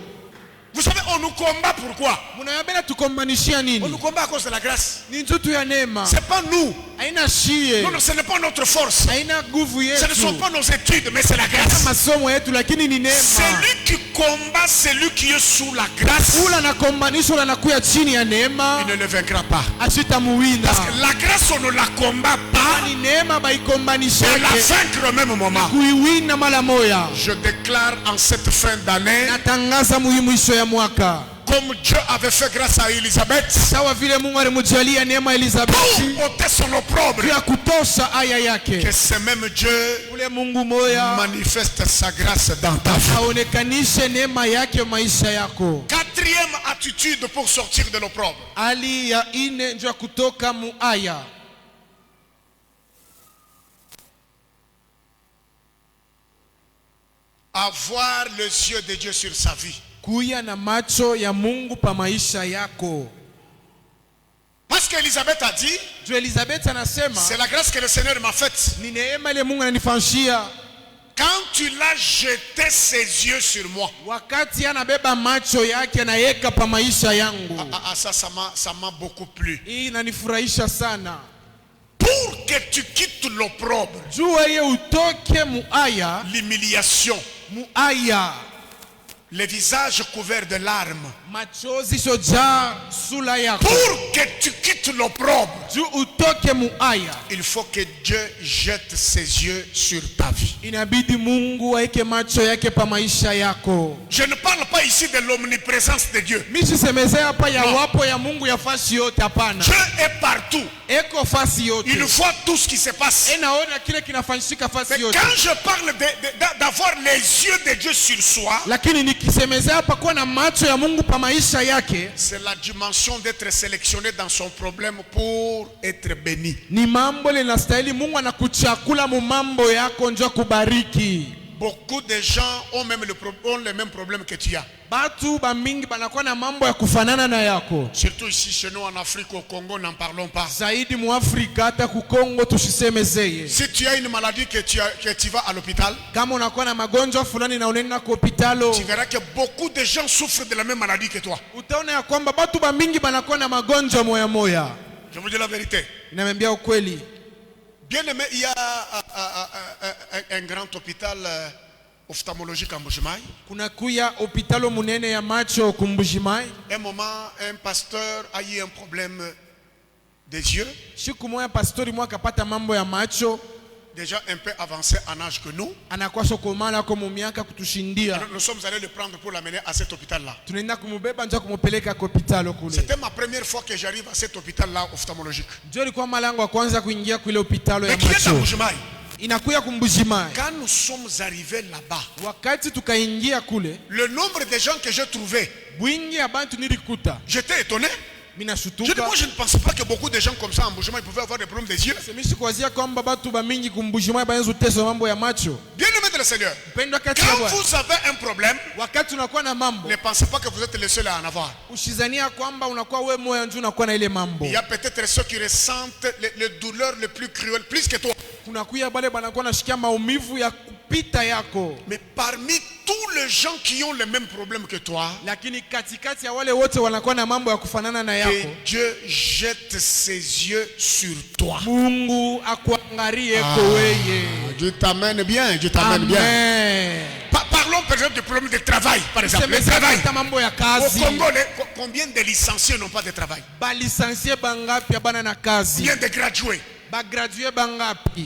Vous savez, on nous combat pourquoi? Munayabena tukombanishia On nous nini? combat à cause de la grâce. Ni njutu ya neema. C'est pas nous. haina shie, Non, non, ce n'est pas notre force. haina nguvu Ce ne sont yetu, pas nos études, mais c'est la grâce. masomo yetu, lakini ni neema. Celui qui combat, celui qui est sous la grâce, Ula nakombanisha, ula nakuya chini ya neema, il ne le vaincra pas. asitamuwina. Parce que la grâce, on ne la combat pas. Ni neema On la baikombanishake vaincre au même moment. kuiwina mara moya. Je déclare en cette fin d'année, Natangaza mwisho ya mwaka, comme Dieu avait fait grâce à Élisabeth, sawa vile Mungu alimjalia neema Elizabeti pour ôter son opprobre, ya kutosha aya yake, que ce même Dieu ule Mungu moya manifeste sa grâce dans ta vie. aonekanishe neema yake maisha yako. Quatrième attitude pour sortir de l'opprobre. Hali ya ine ndio ya kutoka muaya, Avoir les yeux de Dieu sur sa vie. kuya na macho ya Mungu pa maisha yako. Parce qu'Élisabeth a dit, Ndio Elizabeth anasema c'est la grâce que le Seigneur m'a faite. ni neema ile Mungu ananifanyia. Quand tu l'as jeté ses yeux sur moi. Wakati anabeba macho yake anaweka pa maisha yangu, Ça m'a beaucoup plu. hii inanifurahisha sana. Pour que tu quittes l'opprobre, Jua ye utoke muaya, l'humiliation, muaya, le visage couvert de larmes. machozi shojaa sura yako. Pour que tu quittes l'opprobre, Juu utoke muaya, il faut que Dieu jette ses yeux sur ta vie. inabidi Mungu aeke macho yake pa maisha yako. Je ne parle pas ici de l'omniprésence de Dieu. Mimi sisemezea hapa ya No. wapo ya Mungu ya fasi yote, hapana. Dieu est partout. Eko fasi yote. Il voit tout ce qui se passe. Enaona kile kinafanyika Mais fasi yote. quand je parle d'avoir les yeux de Dieu sur soi, Lakini nikisemezea hapa kuwa na macho ya Mungu pa maisha yake, c'est la dimension d'être sélectionné dans son problème pour être béni. ni mambo linastahili Mungu anakuchakula mu mambo yako njo kubariki. Beaucoup de gens ont les mêmes problèmes que tu as. Batu bamingi banakuwa na mambo ya kufanana na yako. Surtout ici chez nous en Afrique, au Congo, n'en parlons pas. Zaidi mu Afrika, hata ku Kongo tusisemezeye. Si tu as une maladie que tu vas à l'hôpital, Kama unakuwa na magonjwa fulani na unaenda kwa hospitalo, tu verras que beaucoup de gens souffrent de la même maladie que toi. utaona ya kwamba batu bamingi banakuwa na magonjwa moya moya. Je vous dis la vérité. Inamwambia ukweli. Bien aimé, il y a un grand hôpital ophtalmologique en Mbujimayi. Kuna kuya hospitalo munene ya macho kumbujimai. Un moment, un pasteur a eu un problème des yeux, Siku moja pastori mwa kapata mambo ya macho, déjà un peu avancé en âge que nous. anakuwa sokomala kwa miaka kutushindia. Nous sommes allés le prendre pour l'amener à cet hôpital-là. Tunaenda kumubeba ndio kumupeleka kwa hospitalo kule. C'était ma première fois que j'arrive à cet hôpital-là ophtalmologique. Ndio ilikuwa malango ya kwanza kuingia kule hospitalo ya Mais qui est à macho. Mbujimayi. Inakuya kumbujimai. Quand nous sommes arrivés là-bas, Wakati tukaingia kule, le nombre de gens que j'ai trouvé, bwingi ya bantu nilikuta. j'étais étonné. Mina Je dis, shutuka. moi je ne pensais pas que beaucoup de gens comme ça en Mbujimayi pouvaient avoir des problèmes des yeux. Semishi kuwazia kwamba batu bamingi kumbujimai baenzo teso mambo ya macho. Bien aimé de le Seigneur, Mpendwa kati ya quand Bwana. vous avez un problème, Wakati unakuwa na mambo, ne pensez pas que vous êtes le seul à en avoir. ushizania kwamba unakuwa wewe moyo njoo unakuwa na ile mambo. Il y a peut-être ceux qui ressentent les douleurs les plus cruelles, plus que toi. Kuna kuya bale banakuwa nashikia maumivu ya kupita yako. Mais parmi tous les gens qui ont le même problème que toi, Lakini katikati ya wale wote wanakuwa na mambo ya kufanana na que yako, Dieu jette ses yeux sur toi. Mungu akuangalie kwa weye. Dieu t'amène bien, Dieu t'amène bien. Amen. Parlons par exemple du problème de travail, par exemple. Le travail. Semeza mambo ya Au kazi. Congo, combien de licenciés n'ont pas de travail? Ba licencié bangapi abana na kazi? Combien de gradués? Ba gradué bangapi?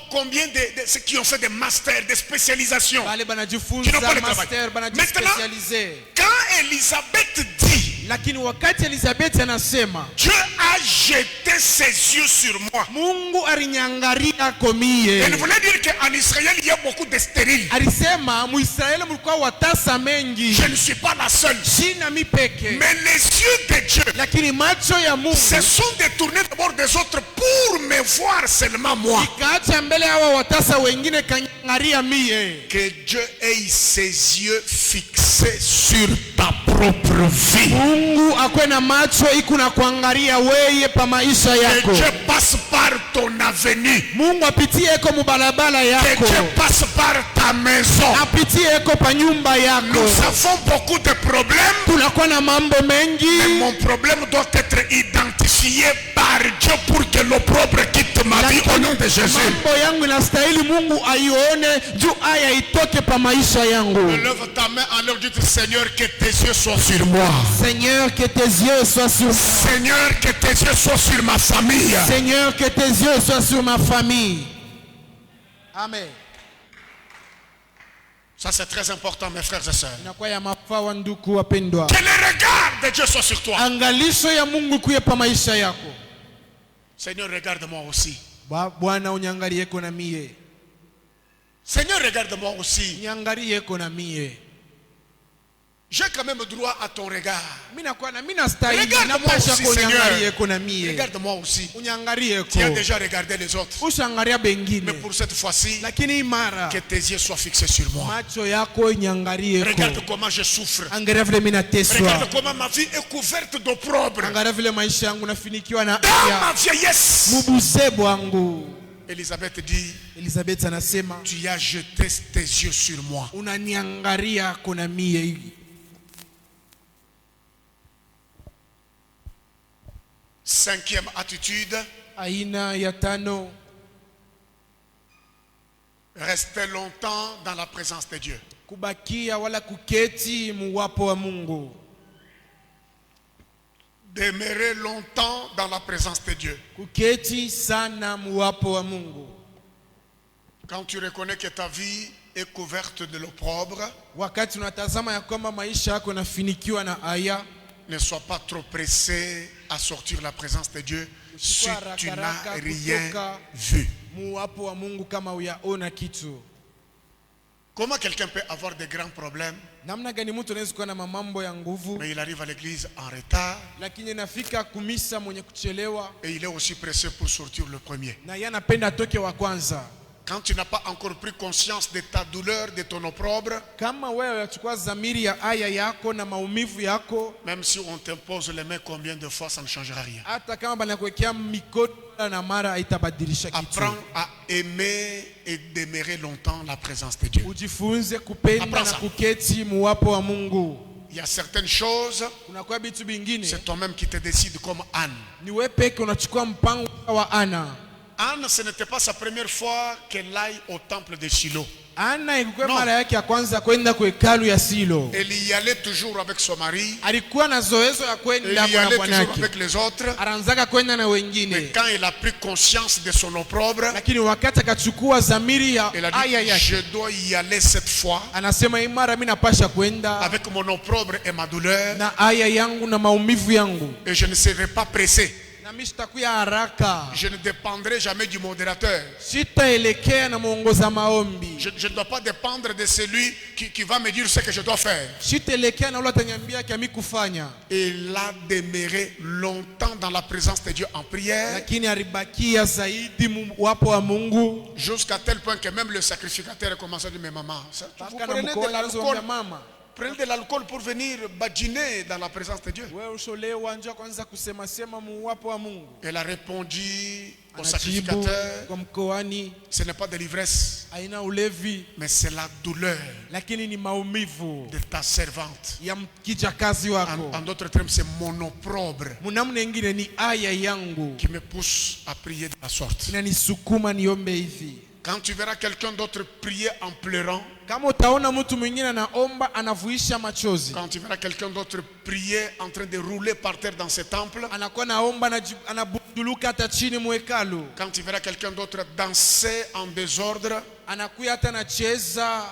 Combien de ceux qui ont fait des masters, des spécialisations? Bale Qui banajifunza n'ont pas le travail. master, Maintenant, banajispecialize. quand Élisabeth dit, Lakini wakati Elizabeth anasema, Dieu a jeté ses yeux sur moi, Mungu alinyangaria komie. elle voulait dire qu'en Israël, il y a beaucoup de stériles. Alisema Muisraeli mlikuwa watasa mengi. Je ne suis pas la seule. Shina mi peke. Mais les yeux de Dieu Lakini macho ya Mungu se sont détournés d'abord des autres pour me voir seulement moi. ikaacha mbele hawa watasa wengine kanyangaria mie. Que Dieu ait ses yeux fixés sur ta propre vie. Mungu akwe na macho iku na kuangalia weye pa maisha Que yako. Dieu passe par ton avenue. Mungu apitie eko mubalabala Que yako. Dieu passe par ta maison. Apitie eko pa nyumba yako. Nous avons beaucoup de problèmes. Tunakuwa na mambo Mais mengi, mon problème doit être identifié sanctifié par Dieu pour que l'opprobre quitte ma vie au nom de Jésus. mambo yangu inastahili Mungu aione juu aya itoke pa maisha yangu. Lève ta main en leur disant, Seigneur, que tes yeux soient sur moi. Seigneur, que tes yeux soient sur moi. Seigneur, que tes yeux soient sur ma famille. Seigneur, que tes yeux soient sur ma famille. Amen. Ça c'est très important, mes frères et sœurs. Inakuwa ya mafaa wa ndugu wapendwa. Que le regard de Dieu soit sur toi. Angalisho ya Mungu kuye pa maisha yako. Seigneur, regarde-moi aussi. Bwana unyangalieko na mie. Seigneur, regarde-moi aussi. Unyangalieko na mie. J'ai quand même droit à ton regard. Regarde-moi aussi, Seigneur. mie. Regarde-moi aussi. Unyangalieko. Tu as déjà regardé les autres. Ushangalia bengine. Mais pour cette fois-ci, Lakini imara. que tes yeux soient fixés sur moi. Macho yako unyangalieko. Regarde comment je souffre. Angalia vile mimi nateswa. Regarde comment ma vie est couverte d'opprobre. Angalia vile maisha yangu nafinikiwa na Dans ma aya. vieillesse. Mubuse bwangu. Elisabeth dit, Elisabeth anasema, tu as jeté tes yeux sur moi. unaniangalia kona mie hivi. Cinquième attitude, Aina ya tano, rester longtemps dans la présence de Dieu. kubakia wala kuketi muwapo wa Mungu. Demeurer longtemps dans la présence de Dieu. Kuketi sana muwapo wa Mungu. Quand tu reconnais que ta vie est couverte de l'opprobre, Wakati unatazama ya kwamba maisha yako nafinikiwa na aya, ne sois pas trop pressé à sortir la présence de Dieu si tu n'as rien vu. muwapo wa Mungu kama uyaona kitu. Comment quelqu'un peut avoir de grands problèmes, Namna gani mtu anaweza kuwa na mamambo ya nguvu mais il arrive à l'église en retard lakini nafika kumisa mwenye kuchelewa et il est aussi pressé pour sortir le premier. na yeye anapenda atoke wa kwanza? Quand tu n'as pas encore pris conscience de ta douleur, de ton opprobre, Kama wewe unachukua dhamiri ya aya yako na maumivu yako, même si on t'impose les mains combien de fois, ça ne changera rien. hata kama banakuwekea mikono na mara haitabadilisha kitu. Apprends à aimer et demeurer longtemps la présence de Dieu. Ujifunze kupenda Apprends na ça. kuketi muwapo wa Mungu. Il y a certaines choses, Kuna kwa vitu vingine c'est toi-même qui te décides comme Anne. ni wewe peke unachukua mpango wa Ana. Anne, ce n'était pas sa première fois qu'elle aille au temple de Shiloh. Ana ilikuwa No. mara yake ya kwanza kwenda kwa hekalu ya Silo. Elle y allait toujours avec son mari. Alikuwa na zoezo ya Elle kwenda y kwa allait toujours bwanake. avec les autres. Anaanzaka kwenda na Mais wengine. quand elle a pris conscience de son opprobre, Lakini wakati akachukua dhamiri ya elle a aya dit, yake, je dois y aller cette fois anasema hii mara mimi napasha kwenda avec mon opprobre et ma douleur na aya yangu na maumivu yangu. et je ne serai pas pressé. Na mimi sitakuya haraka. Je ne dépendrai jamais du modérateur. Sitaelekea na muongoza maombi. Je ne dois pas dépendre de celui qui va me dire ce que je dois faire. Sitaelekea na ule ataniambia kimi kufanya. Elle a demeuré longtemps dans la présence de Dieu en prière, Lakini alibakia zaidi wapo wa Mungu. jusqu'à tel point que même le sacrificateur a commencé à dire, mais maman, ça, vous Mpaka na prenez de mkoa l'alcool, anazomwambia mama, prenez de l'alcool pour venir badiner dans la présence de Dieu. wewe usholewa njoo kwanza kusema sema muwapo wa Mungu. Elle a répondu au Anajibu sacrificateur, kwa mkoani, ce n'est pas de l'ivresse, haina ulevi mais c'est la douleur lakini ni maumivu de ta servante. ya kijakazi wako. En d'autres termes, c'est mon opprobre Munamna ingine ni aya yangu qui me pousse à prier de la sorte. inanisukuma niombe hivi. Quand tu verras quelqu'un d'autre prier en pleurant, Kama utaona mtu mwingine anaomba anavuisha machozi, quand tu verras quelqu'un d'autre prier en train de rouler par terre dans ce temple, anakuwa naomba anabuduluka hata chini mwekalu, quand tu verras quelqu'un d'autre danser en désordre, anakuya hata anacheza,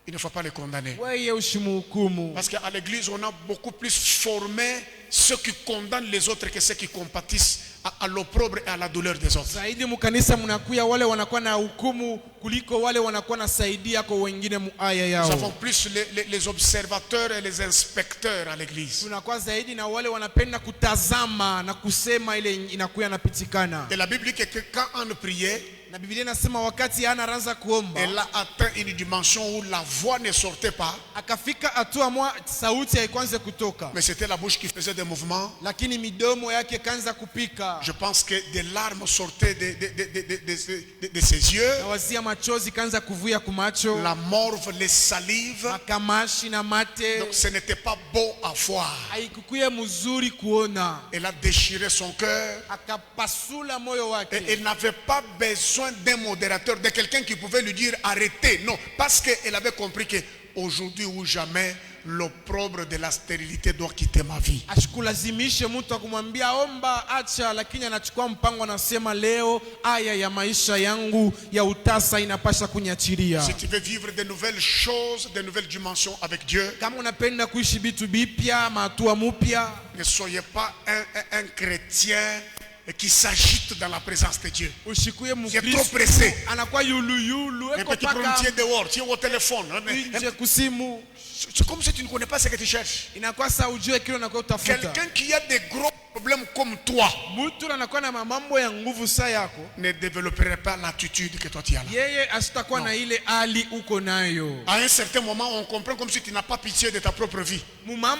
il ne faut pas les condamner. wewe usimuhukumu. Parce qu'à l'église, on a beaucoup plus formé ceux qui condamnent les autres que ceux qui compatissent à l'opprobre et à la douleur des autres. Zaidi mkanisa mnakuya wale wanakuwa na hukumu kuliko wale wanakuwa nasaidia kwa wengine muaya Nous avons yao. plus les observateurs et les inspecteurs à l'église. Tunakuwa zaidi na wale wanapenda kutazama na kusema ile inakuwa napitikana. Et la Bible dit que quand on priait, Na Biblia inasema wakati Hana anaanza kuomba, elle a atteint une dimension où la voix ne sortait pas, akafika hatua mwa sauti haikuanza kutoka, mais c'était la bouche qui faisait des mouvements. lakini midomo yake kaanza kupika. Je pense que des larmes sortaient de ses yeux. Na wazia machozi kaanza kuvuya kumacho, La morve, les salives. makamashi na mate. Donc ce n'était pas beau à voir. Haikukuye mzuri kuona. Elle a déchiré son cœur. Akapasula moyo wake. Et elle n'avait pas besoin d'un modérateur, de quelqu'un qui pouvait lui dire arrêtez. Non, parce qu'elle avait compris que aujourd'hui ou jamais, l'opprobre de la stérilité doit quitter ma vie. Ashikulazimishe mtu akumwambia omba acha, lakini anachukua mpango, anasema leo aya ya maisha yangu ya utasa inapasha kunyachilia. Si tu veux vivre de nouvelles choses, de nouvelles dimensions avec Dieu, Kama unapenda kuishi vitu bipya, matua mupya, ne soyez pas un chrétien qui s'agite dans la présence de Dieu. ushikuye Qui est trop Mkristo pressé. anakuwa yulu Un eko petit problème, tu es paka dehors, tu es au téléphone. nje kusimu, C'est comme si tu ne connais pas ce que tu cherches. inakuwa saa ujue kile unakuwa utafuta. Quelqu'un qui a des gros problèmes comme toi Mtu anakuwa na mambo ya nguvu saa yako, ne développerait pas l'attitude que toi tu as là. yeye asitakuwa na ile hali uko nayo. À un certain moment, on comprend comme si tu n'as pas pitié de ta propre vie.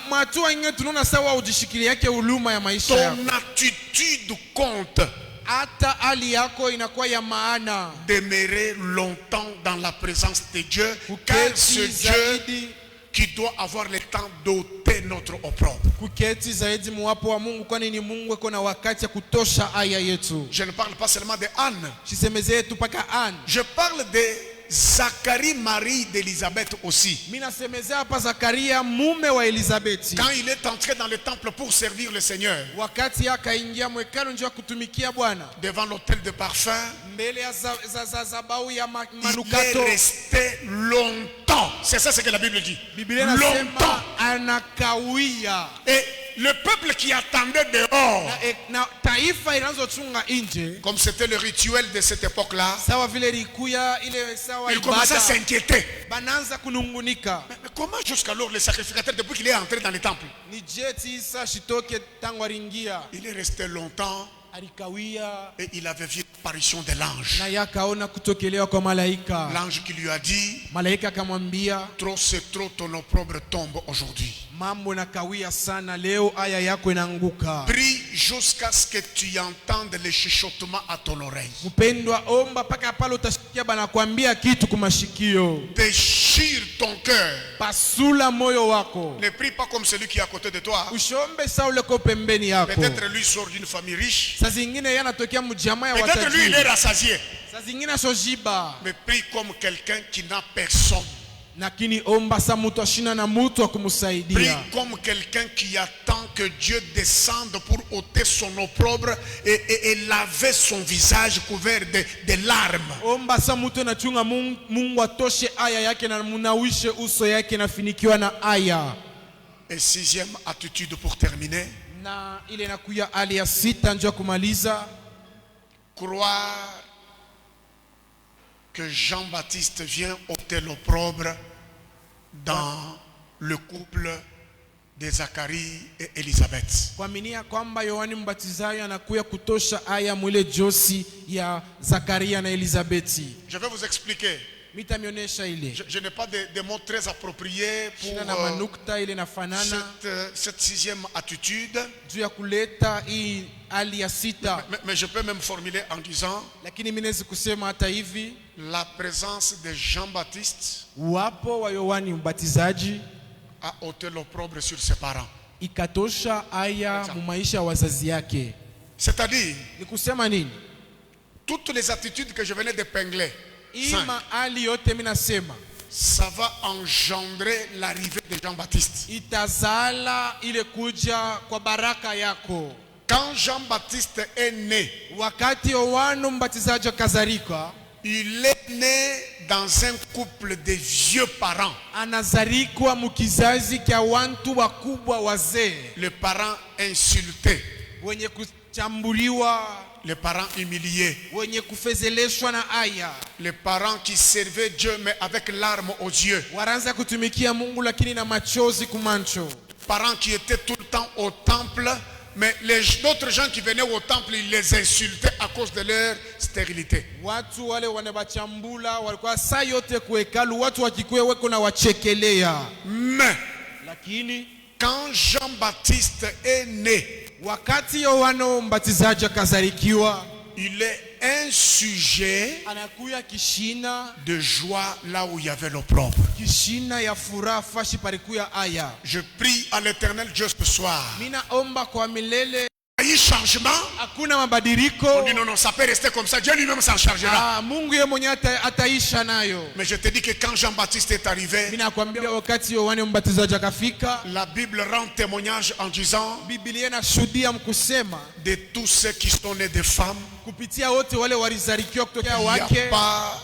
Matua ingine tunaona sawa ujishikili yake uluma ya maisha yako. Ton attitude compte. Hata hali yako inakuwa ya maana. Demeurer longtemps dans la présence de Dieu, car Kuketi c'est Dieu zaidi, qui doit avoir le temps d'ôter notre opprobre. kuketi zaidi muwapo wa Mungu, kwani ni Mungu eko na wakati ya kutosha aya yetu. Je ne parle pas seulement de Anne. Chisemeze yetu paka Anne. Je parle de Zacharie, Marie d'Élisabeth aussi. Mimi nasemezea hapa Zakaria mume wa Elizabeti. Quand il est entré dans le temple pour servir le Seigneur, Wakati akaingia mwekano njoo kutumikia Bwana, devant l'autel de parfum, mbele ya zabau ya il est manukato, resté longtemps. C'est ça ce que la Bible dit. Biblia Longtemps. inasema anakawia. Et le peuple qui attendait dehors, Na taifa inazochunga nje, comme c'était le rituel de cette époque-là, sawa vile likuya ile sawa il commençait à ibada, s'inquiéter. bananza kunungunika. Mais comment jusqu'alors le sacrificateur, depuis qu'il est entré dans le temple, Ni jeti isa shitoke tangu aringia, il est resté longtemps alikawia et il avait vu l'apparition de l'ange. na yakaona kutokelewa kwa malaika. L'ange qui lui a dit, Malaika akamwambia, trop c'est trop, ton opprobre tombe aujourd'hui. mambo na kawia sana leo, aya yako inaanguka. Prie jusqu'à ce que tu entendes les chuchotements à ton oreille. Mpendwa, omba paka pale utasikia banakwambia kitu kumashikio. Déchire ton cœur. Pasula moyo wako. Ne prie pas comme celui qui est à côté de toi. Ushombe saa ule ko pembeni yako. Peut-être lui sort d'une famille riche. Saa zingine yanatokea mjamaa ya Peut-être lui il est watajiri. rassasié. Saa zingine sojiba. Mais prie comme quelqu'un qui n'a personne. Lakini omba sa mutu ashina na mutu wa Prie kumsaidia. comme quelqu'un qui attend que Dieu descende pour ôter son opprobre et laver son visage couvert de larmes. Omba sa mutu nachunga Mungu atoshe aya yake na munawishe uso yake nafinikiwa na aya. Et sixième attitude pour terminer. Na ile nakuya hali ya sita ndio kumaliza. Croire que Jean-Baptiste vient ôter l'opprobre dans le couple de Zacharie et Élisabeth. Kuaminia kwamba Yohani Mbatizaji anakuya kutosha aya mwile josi ya Zakaria na Elizabeti. Je vais vous expliquer. Mitamionesha ile. Je n'ai pas de mots très appropriés Shina na pour manukta ile nafanana cette sixième attitude. juu ya kuleta hii hali ya sita. Mais je peux même formuler en disant Lakini mimi naweza kusema hata hivi, la présence de Jean-Baptiste uwapo wa Yohani Mbatizaji a ôté l'opprobre sur ses parents. ikatosha aya mu maisha ya wazazi yake. C'est-à-dire, Ni kusema nini? toutes les attitudes que je venais d'épingler, Hii mahali yote mimi nasema ça va engendrer l'arrivée de Jean-Baptiste. itazala ile kuja kwa baraka yako. Quand Jean-Baptiste est né, Wakati Yohana Mbatizaji akazarika, il est né dans un couple de vieux parents. anazarikwa mukizazi kya wantu wakubwa wazee, Les parents insultés, wenye kuchambuliwa, les parents humiliés, wenye kufezeleshwa na aya. les parents qui servaient Dieu mais avec larmes aux yeux, Waranza kutumikia Mungu lakini na machozi kumancho. parents qui étaient tout le temps au temple Mais d'autres gens qui venaient au temple, ils les insultaient à cause de leur stérilité. Watu wale wanabachambula walikuwa saa yote kuhekalu, watu wakikuwa weko na wachekelea. Mais Lakini quand Jean-Baptiste est né, wakati Yohana Mbatizaji akazalikiwa, il est un sujet anakuya kishina de joie là où il y avait l'opprobre. kishina ya furaha fashi parikuya aya. Je prie à l'Éternel Dieu ce soir. Mina omba kwa milele Il y a eu changement. hakuna On mabadiliko. dit non, non, ça peut rester comme ça. Dieu lui-même s'en chargera. Mungu yeye mwenyewe ataisha nayo. Mais je te dis que quand Jean-Baptiste est arrivé, Mina nakwambia wakati Yohana Mbatizaji akafika, la Bible rend témoignage en disant Biblia inashuhudia mkusema de tous ceux qui sont nés de femmes, kupitia wote wale walizalikiwa kutokea il n'y a wake, pas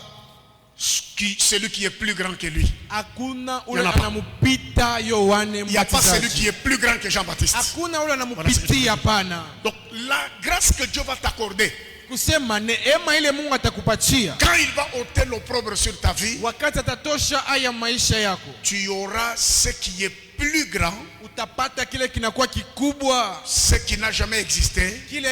celui qui est plus grand que lui. hakuna Il ule y en a pas. anampita Yohana Il n'y a pas celui qui Mbatizaji. est plus grand que Jean-Baptiste. Hakuna ule anampitia, hapana. Donc la grâce que Dieu va t'accorder, Kusema neema ile Mungu atakupatia quand il va ôter l'opprobre sur ta vie, wakati atatosha aya maisha yako, tu auras ce qui est plus grand, utapata kile kinakuwa kikubwa, ce qui n'a jamais existé, kile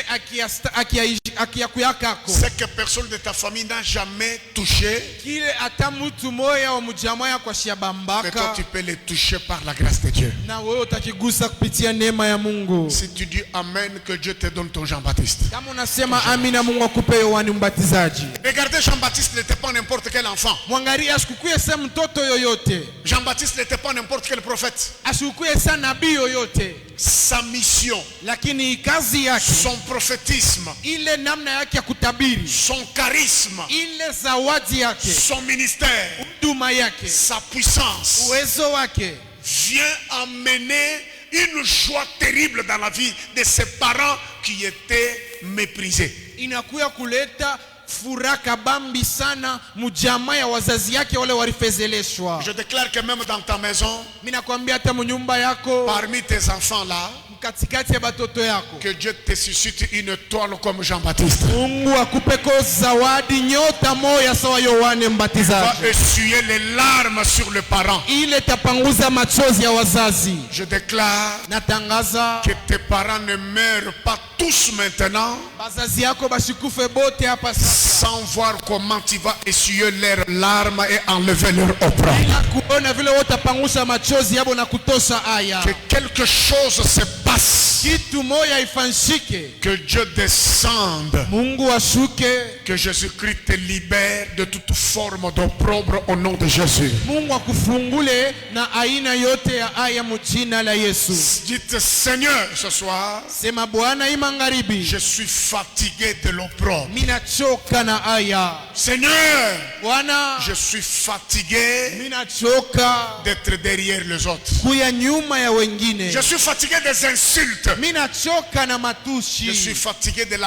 akiyakuyakako, ce que personne de ta famille n'a jamais touché, kile hata mtu moya wa mjamaa yako mais toi ashiabambaka, tu peux les toucher par la grâce de Dieu. na wewe utakigusa kupitia neema ya Mungu. Si tu dis Amen, que Dieu te donne ton Jean-Baptiste. Kama unasema amina, Mungu akupe Yohana Mbatizaji. Regardez, Jean-Baptiste n'était pas n'importe quel enfant. Mwangalia, asikukuye sa mtoto yoyote, Jean-Baptiste n'était pas n'importe quel prophète. asikukuye sa nabii yoyote, Sa mission, lakini kazi yake, son prophétisme, ile namna yake ya kutabiri, son charisme, ile zawadi yake, son ministère, huduma yake, sa puissance uwezo wake vient amener une joie terrible dans la vie de ses parents qui étaient méprisés. inakuya kuleta furaha kabambi sana mjamaa ya wazazi yake wale walifezeleshwa. Je déclare que même dans ta maison, Mimi nakwambia hata mnyumba yako, parmi tes enfants là, katikati ya batoto yako, que Dieu te suscite une étoile comme Jean-Baptiste. Mungu akupeko zawadi nyota moya sawa Yohana Va Mbatizaji, essuyer les larmes sur les parents. ile tapanguza machozi ya wazazi. Je déclare Natangaza que tes parents ne meurent pas tous maintenant bazazi yako bashikufe bote hapa sasa, sans voir comment tu vas essuyer leurs larmes et enlever leur opprobre. bila kuona vile wote tapangusha machozi yabo na kutosha aya. Que quelque chose se passe, Kitu moya ifanshike, que Dieu descende, Mungu ashuke, que Jésus-Christ te libère de toute forme d'opprobre au nom de Jésus. Mungu akufungule na aina yote ya aya mjina la Yesu. Dites Seigneur ce soir, Sema Bwana, hii magharibi je suis fatigué de l'opprobre. minachoka na aya. Seigneur, Bwana, je suis fatigué minachoka d'être derrière les autres. kuya nyuma ya wengine, Je suis fatigué des insultes. minachoka na Je suis matushi, fatigué de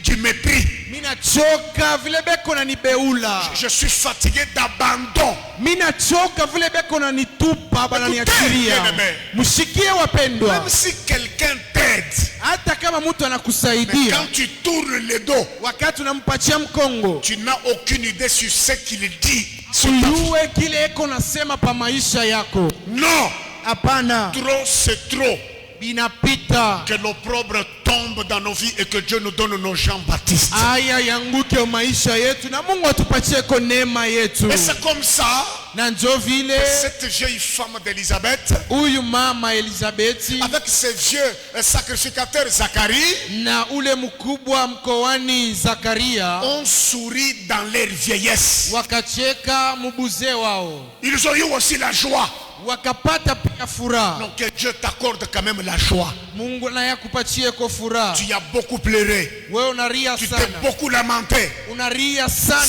du mépris. minachoka vile beko na nibeula, Je suis fatigué d'abandon. minachoka vile beko na nitupa bana niachiria. bien-aimé. Mshikie wapendwa, Même si quelqu'un t'aide, hata kama mtu mais anakusaidia, quand tu tournes le dos, wakati unampatia mkongo, tu n'as aucune idée sur ce qu'il dit. sur ta vie. uyue kile eko nasema pa maisha yako. Non, Hapana, trop c'est trop. binapita. Que l'opprobre tombe dans nos vies et que Dieu nous donne nos Jean-Baptiste. Aya yanguke maisha yetu na Mungu atupatie ko neema yetu. Et c'est comme ça Na njo vile cette vieille femme d'Élisabeth, huyu mama Elizabeti avec ses vieux sacrificateurs Zacharie, na ule mkubwa mkoani Zakaria ont souri dans leur vieillesse. wakacheka mbuze wao, Ils ont eu aussi la joie. wakapata pia furaha. Donc que Dieu t'accorde quand même la joie. Mungu naye akupatie ko furaha. Tu as beaucoup pleuré. Wewe unaria Tu t'es sana, beaucoup lamenté. unaria Si sana.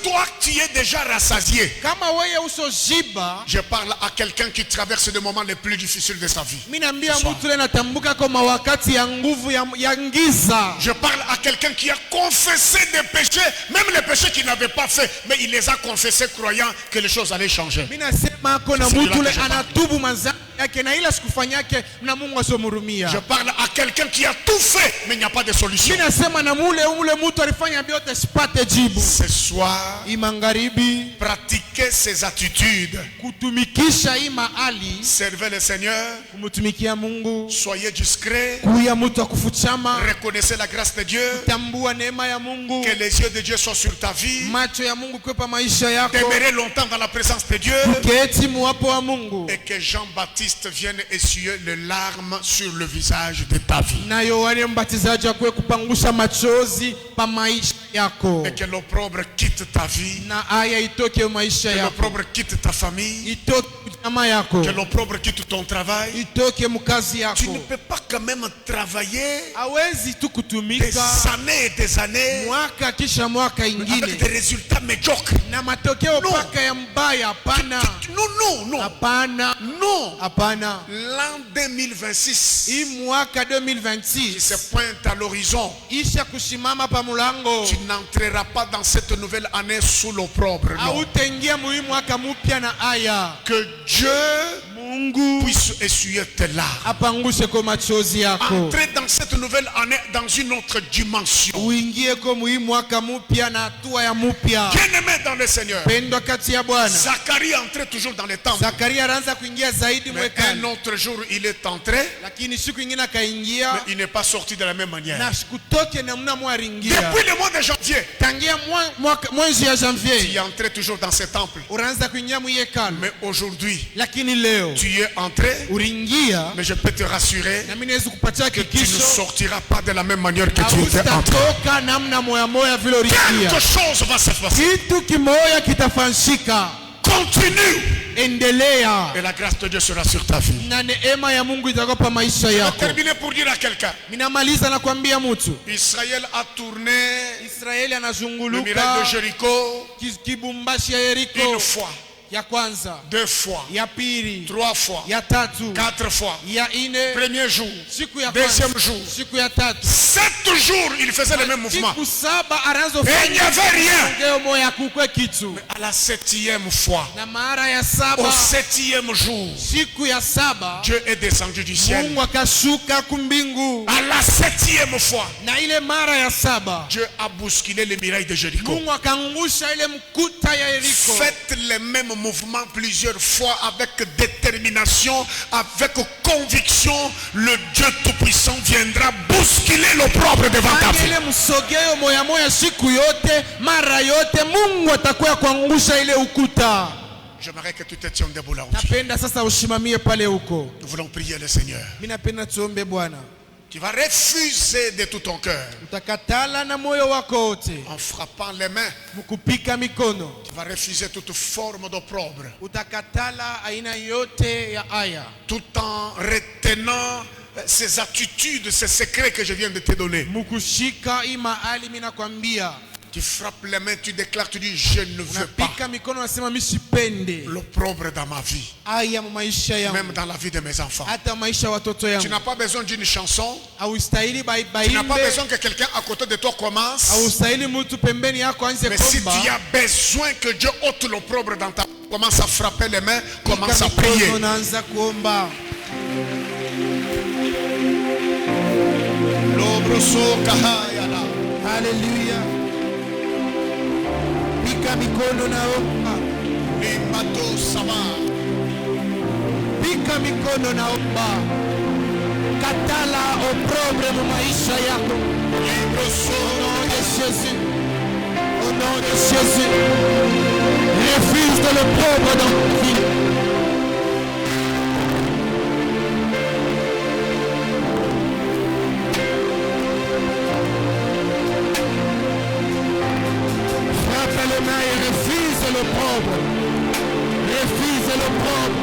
toi tu es déjà rassasié, Kama wewe usojiba, je parle à quelqu'un qui traverse les moments les plus difficiles de sa vie. mimi naambia mtu leo natambuka kwa wakati ya nguvu ya ngiza. Je parle à quelqu'un qui a confessé des péchés, même les péchés qu'il n'avait pas fait, mais il les a confessés croyant que les choses allaient changer. Mimi nasema ako na mtu ule anatubu mazambi yake na ila sikufanyake na Mungu asomhurumia. mpya. Je parle à quelqu'un qui a tout fait, mais il n'y a pas de solution. Mimi nasema na mule mtu alifanya vyote sipate jibu. Ce soir, Imangaribi pratiquez ces attitudes. kutumikisha hii mahali, Servez le Seigneur. kumtumikia Mungu, Soyez discrets. kuya mtu akufuchama, Reconnaissez la grâce de Dieu. tambua neema ya Mungu, Que les yeux de Dieu soient sur ta vie. macho ya Mungu kwepa maisha yako, Demeurer longtemps dans la présence de Dieu. kuketi muwapo wa Mungu. Et que Jean-Baptiste vienne essuyer les larmes sur le visage de ta vie. Na Yohane Mbatizaji akwe kupangusha machozi pa maisha yako. Et que l'opprobre quitte ta vie. Na aya itoke maisha Que yako, l'opprobre quitte ta famille. itoke jamaa yako, Que l'opprobre quitte ton travail. itoke mkazi Tu ne yako. peux pas quand même travailler Hawezi tu des kutumika années et des années mwaka kisha mwaka avec ingine des résultats médiocres. na matokeo No. paka ya mbaya. Hapana, Non, non, non. hapana, Non. hapana. L'an 2026 Hii mwaka qui 2026 se pointe à l'horizon, isha kushimama pa mulango, tu n'entreras pas dans cette nouvelle année sous l'opprobre. Non. hautaingia muhii mwaka mupya na aya. Que Dieu Mungu puisse essuyer tes larmes. apangushe ko machozi yako, Entrer dans cette nouvelle année dans une autre dimension. uingie ko muhii mwaka mupya na hatua ya mupya. Bien-aimé dans le Seigneur. Pendwa kati ya Bwana. Zacharie entrait toujours dans les temples. Zakaria anaanza kuingia zaidi Mais mwekani, un autre jour, il est entré, lakini siku ingine akaingia mais il n'est pas sorti de la même manière. na sikutoke namna mwaringia. Depuis le mois de janvier, Tangia mwezi ya tu janvier es entré toujours dans ces temples. unaanza kuingia mwiyekalo, Mais aujourd'hui, lakini leo tu y es entré, uringia, mais je peux te rassurer na mimi naweza kupatia que tu ne kikisho sortiras pas de la même manière que tu étais entré. hautatoka namna moya moya vile uringia. Quelque chose va se passer. Kitu kimoya kitafanyika. Continue. Endelea Et la grâce de Dieu sera sur ta vie. na neema ya Mungu itakuwa pa maisha Je vais yako. terminer pour dire à quelqu'un. Minamaliza na kuambia mtu, Israël a tourné Israeli le miracle anazunguluka de Jéricho kibumbashi ya une Yeriko, fois, ya kwanza, deux fois, ya pili, trois fois, ya tatu, quatre fois. ya ine, Premier jour, siku ya deuxième kwanza, jour, siku ya tatu, 7 jours, il faisait le même mouvement. siku saba Et il n'y avait rien. anaanza moya kukwe kitu, À la 7e fois, na mara ya au saba, 7e jour, siku ya saba Dieu est descendu du ciel. Mungu akashuka kumbingu, À la 7e fois, na ile mara ya saba Dieu a bousculé les murailles de Jéricho. Mungu akaangusha ile mkuta ya Yeriko. Faites les mêmes mouvements plusieurs fois avec détermination, avec conviction. Le Dieu Tout-Puissant viendra bousculer l'opprobre devant ta Fanya vie. ile msogeo moya moya siku yote, mara yote Mungu atakuwa kuangusha ile ukuta. J'aimerais que tu te tiennes debout là où tu es. Napenda sasa ushimamie pale huko. Nous voulons prier le Seigneur. Mimi napenda tuombe Bwana. Tu vas refuser de tout ton cœur Utakatala na moyo wako wote, en frappant les mains. mkupika mikono. Tu vas refuser toute forme d'opprobre Utakatala aina yote ya aya, tout en retenant ces attitudes, ces secrets que je viens de te donner. mkushika hii mahali mimi nakwambia. Tu frappes les mains, tu déclares, tu dis je ne veux pas Unapika mikono unasema mimi sipende l'opprobre dans ma vie, aya maisha yangu, même dans la vie de mes enfants. hata maisha ya watoto Tu yangu. n'as pas besoin d'une chanson, Haustahili tu n'as pas baimbe, besoin que quelqu'un à côté de toi commence. haustahili mtu pembeni yako anze Mais si komba. tu as besoin que Dieu ôte l'opprobre dans ta vie, commence à frapper les mains, commence à prier. Unaanza kuomba. Haleluya. Pika mikono naomba. Pika mikono naomba. Katala opprobre mu maisha yako. Au nom de Jésus. Au nom de Jésus. Refuse de l'opprobre dans ta vie. Frappe les mains et refuse l'opprobre. Refuse l'opprobre.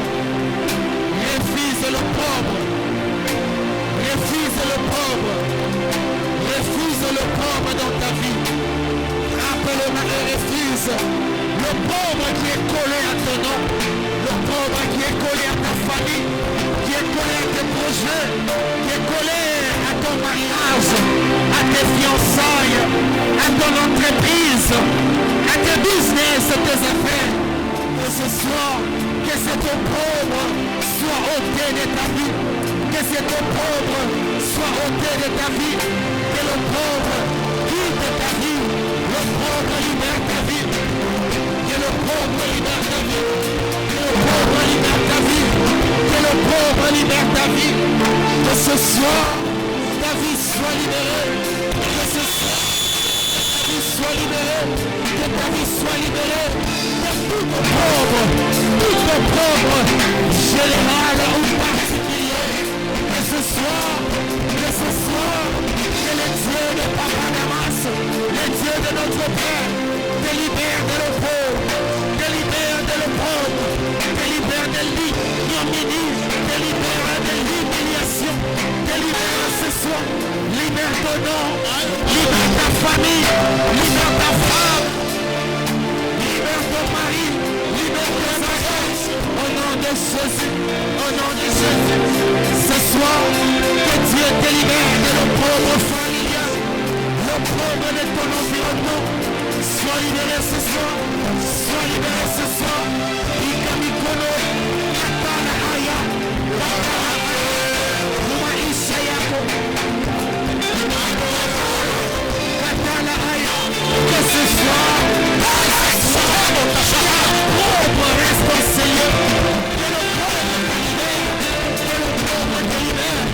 Refuse l'opprobre. Refuse l'opprobre. Refuse l'opprobre dans ta vie. Frappe les mains et refuse l'opprobre qui est collé à ton nom. L'opprobre qui est collé à ta famille. Qui est collé à tes projets. Qui est collé à ton mariage. À tes fiançailles. À ton entreprise. À tes business, tes affaires. Que ce soir, que cet opprobre soit ôté de ta vie. Que cet opprobre soit ôté de ta vie. Que l'opprobre quitte ta vie. L'opprobre libère ta vie. Que l'opprobre libère ta vie. Que l'opprobre libère ta vie. Que l'opprobre libère ta vie. Que ce soir, ta vie soit libérée. Que ce soir, ta vie soit libérée. Que ta vie soit libérée. De tout opprobre général ou particulier. Que ce soir, que le Dieu de Papa Damas, le Dieu de notre Père, te libère de l'opprobre, te libère de l'opprobre, te libère de l'ignominie, te libère de l'humiliation, te libère ce soir, libère ton nom, libère ta famille, libère ta femme, libère ton mari, libère tes enfants, au nom de Jésus, au nom de Jésus. Ce soir, que Dieu te libère de l'opprobre familial, l'opprobre de ton environnement. Sois libéré ce soir, sois libéré ce soir. Ikamikono, Katana Aya, Ruma Ishayako, Katana Aya. Que ce soir, l'opprobre reste au Seigneur. Que l'opprobre te libère.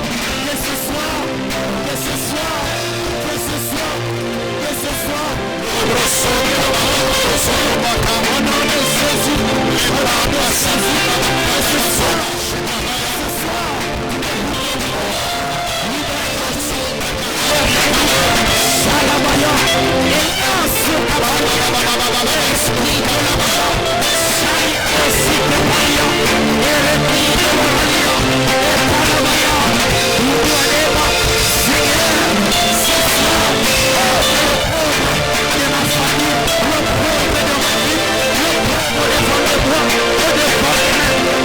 Que ce soir, que ce soir, que ce soir, que ce soir. Au nom de Jésus, au nom de Jésus, que ce soir, Salamaya, et un sur l'esprit de la mort, Saïd aussi de Maria, et repris de Moralia, et Palamaya, nous allons, Seigneur, ce soir, l'opprobre de ma famille, l'opprobre de ma vie, l'opprobre devant le bois, au devant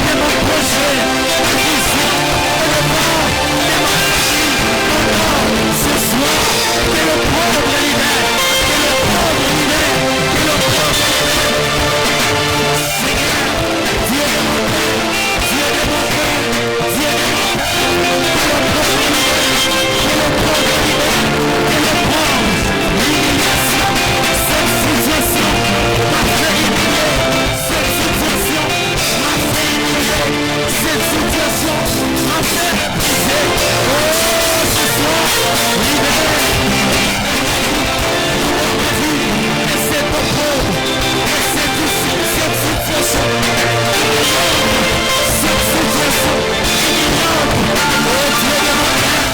de mon projet, ma vision, au devant de ma famille, au nom, ce soir, que l'opprobre libère, que l'opprobre libère, que l'opprobre libère. Seigneur, Dieu de mon Père, Dieu de mon Père, Dieu de mon Père, que l'opprobre libère, que l'opprobre libère, que l'opprobre, l'humiliation, cette situation m'a fait humilier, cette situation m'a fait humilier, cette situation m'a fait mépriser. Oh, ce soir, libéré, et c'est ton pauvre, et c'est aussi cette situation, cette situation humiliante. Oh Dieu de mon Père,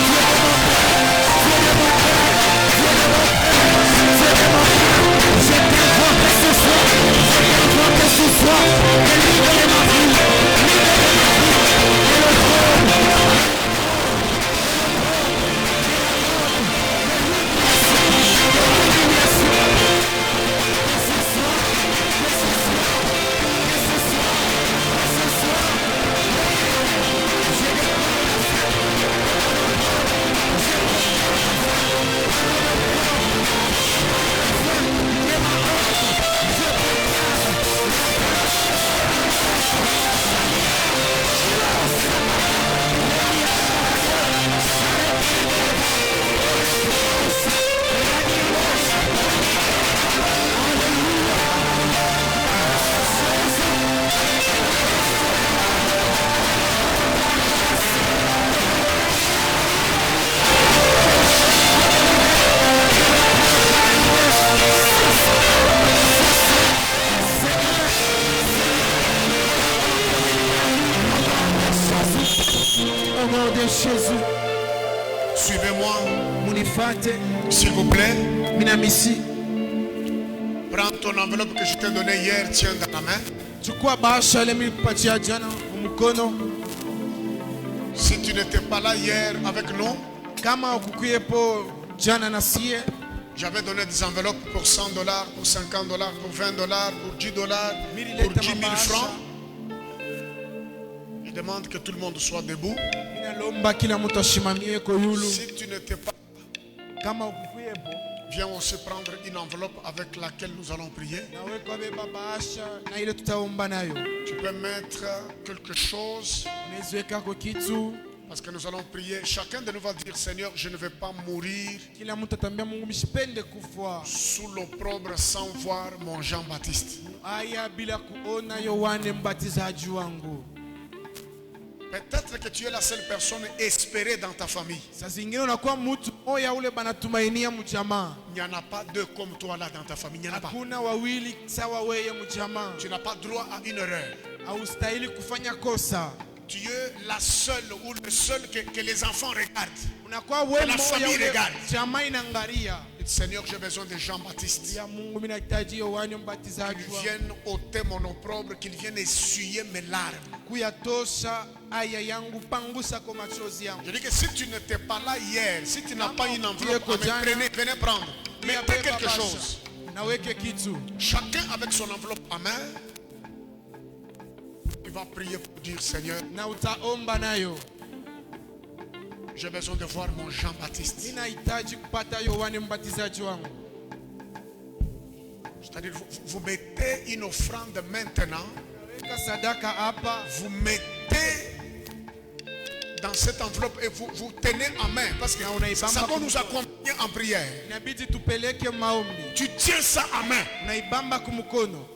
Dieu de mon Père, Dieu de mon Père, Dieu de mon Père, Dieu de mon Père, je t'invoque ce soir, je t'invoque ce soir, de libérer ma vie, libérer ma vie, et le trône. Au nom de Jésus, Suivez-moi, munifate, s'il vous plaît. minamisi. Prends ton enveloppe que je t'ai donnée hier, tiens dans la main. Chukua bahasha ile nilikupatia jana mkono. Si tu n'étais pas là hier avec nous, Kama ukukuyepo jana na sie, j'avais donné des enveloppes pour $100, pour $50, pour $20, pour $10, pour 10 000 francs. Je demande que tout le monde soit debout. ninalomba kila mtu ashimamie kwa yulu. Si tu n'étais pas, Kama ukukuyepo, viens aussi prendre une enveloppe avec laquelle nous allons prier. nawe kwa beba bahasha na ile tutaomba nayo. Tu peux mettre quelque chose Unaziweka kwa kitu, Parce que nous allons prier. Chacun de nous va dire, Seigneur, je ne vais pas mourir Kila mtu atambia Mungu msipende kufa sous l'opprobre sans voir mon Jean-Baptiste. aya bila kuona Yohane mbatizaji wangu. Peut-être que tu es la seule personne espérée dans ta famille. Saa zingine unakuwa mtu moya ule banatumainia mjamaa. Il n'y en a pas deux comme toi là dans ta famille. Il n'y en a pas. Hakuna wawili sawa wewe mjamaa. Tu n'as pas droit à une erreur. Haustahili kufanya kosa. Tu es la seule ou le seul que les enfants regardent. Unakuwa wewe La moya famille ule regarde. jamaa inaangalia. Seigneur, j'ai besoin de Jean-Baptiste. Ya Mungu mimi nahitaji Yohane mbatizaji Qu'ils wangu. viennent ôter mon opprobre, qu'ils viennent essuyer mes larmes. Kuyatosha aya yangu, pangusa kwa machozi yangu. Je dis que si tu n'étais pas là hier, si tu n'as pas une enveloppe, Dieu, prenez, venez prendre. Mettez quelque chose. Naweke kitu. Chacun avec son enveloppe à main. Il va prier pour dire, Seigneur, Na utaomba nayo. j'ai besoin de voir mon Jean-Baptiste. Ninahitaji kupata Yohane mbatizaji wangu. C'est-à-dire, vous mettez une offrande maintenant. Weka sadaka hapa. Vous mettez dans cette enveloppe et vous tenez en main. Parce que ça doit nous accompagner en prière. Inabidi tupeleke maombi. Tu tiens ça en main. Unaibamba kumkono.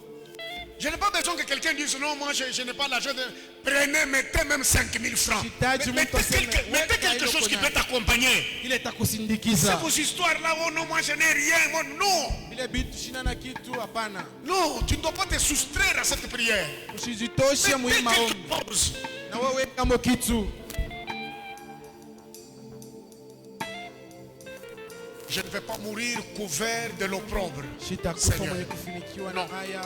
Je n'ai pas besoin que quelqu'un dise non, moi je n'ai pas l'argent. Prenez, mettez même 5 000 francs. Mettez quelque chose qui peut t'accompagner. Ile C'est takusindikiza. vos histoires là, oh non, moi je n'ai rien. Oh, non, Ile bitu shina na kitu hapana. non, tu ne dois pas te soustraire à cette prière. Usijitoshe Mettez muhimu maombi. quelque chose. Na wewe weka mo kitu. Je ne vais pas mourir couvert de l'opprobre. Shitakufa Seigneur. mwenye kufunikiwa Non. na haya.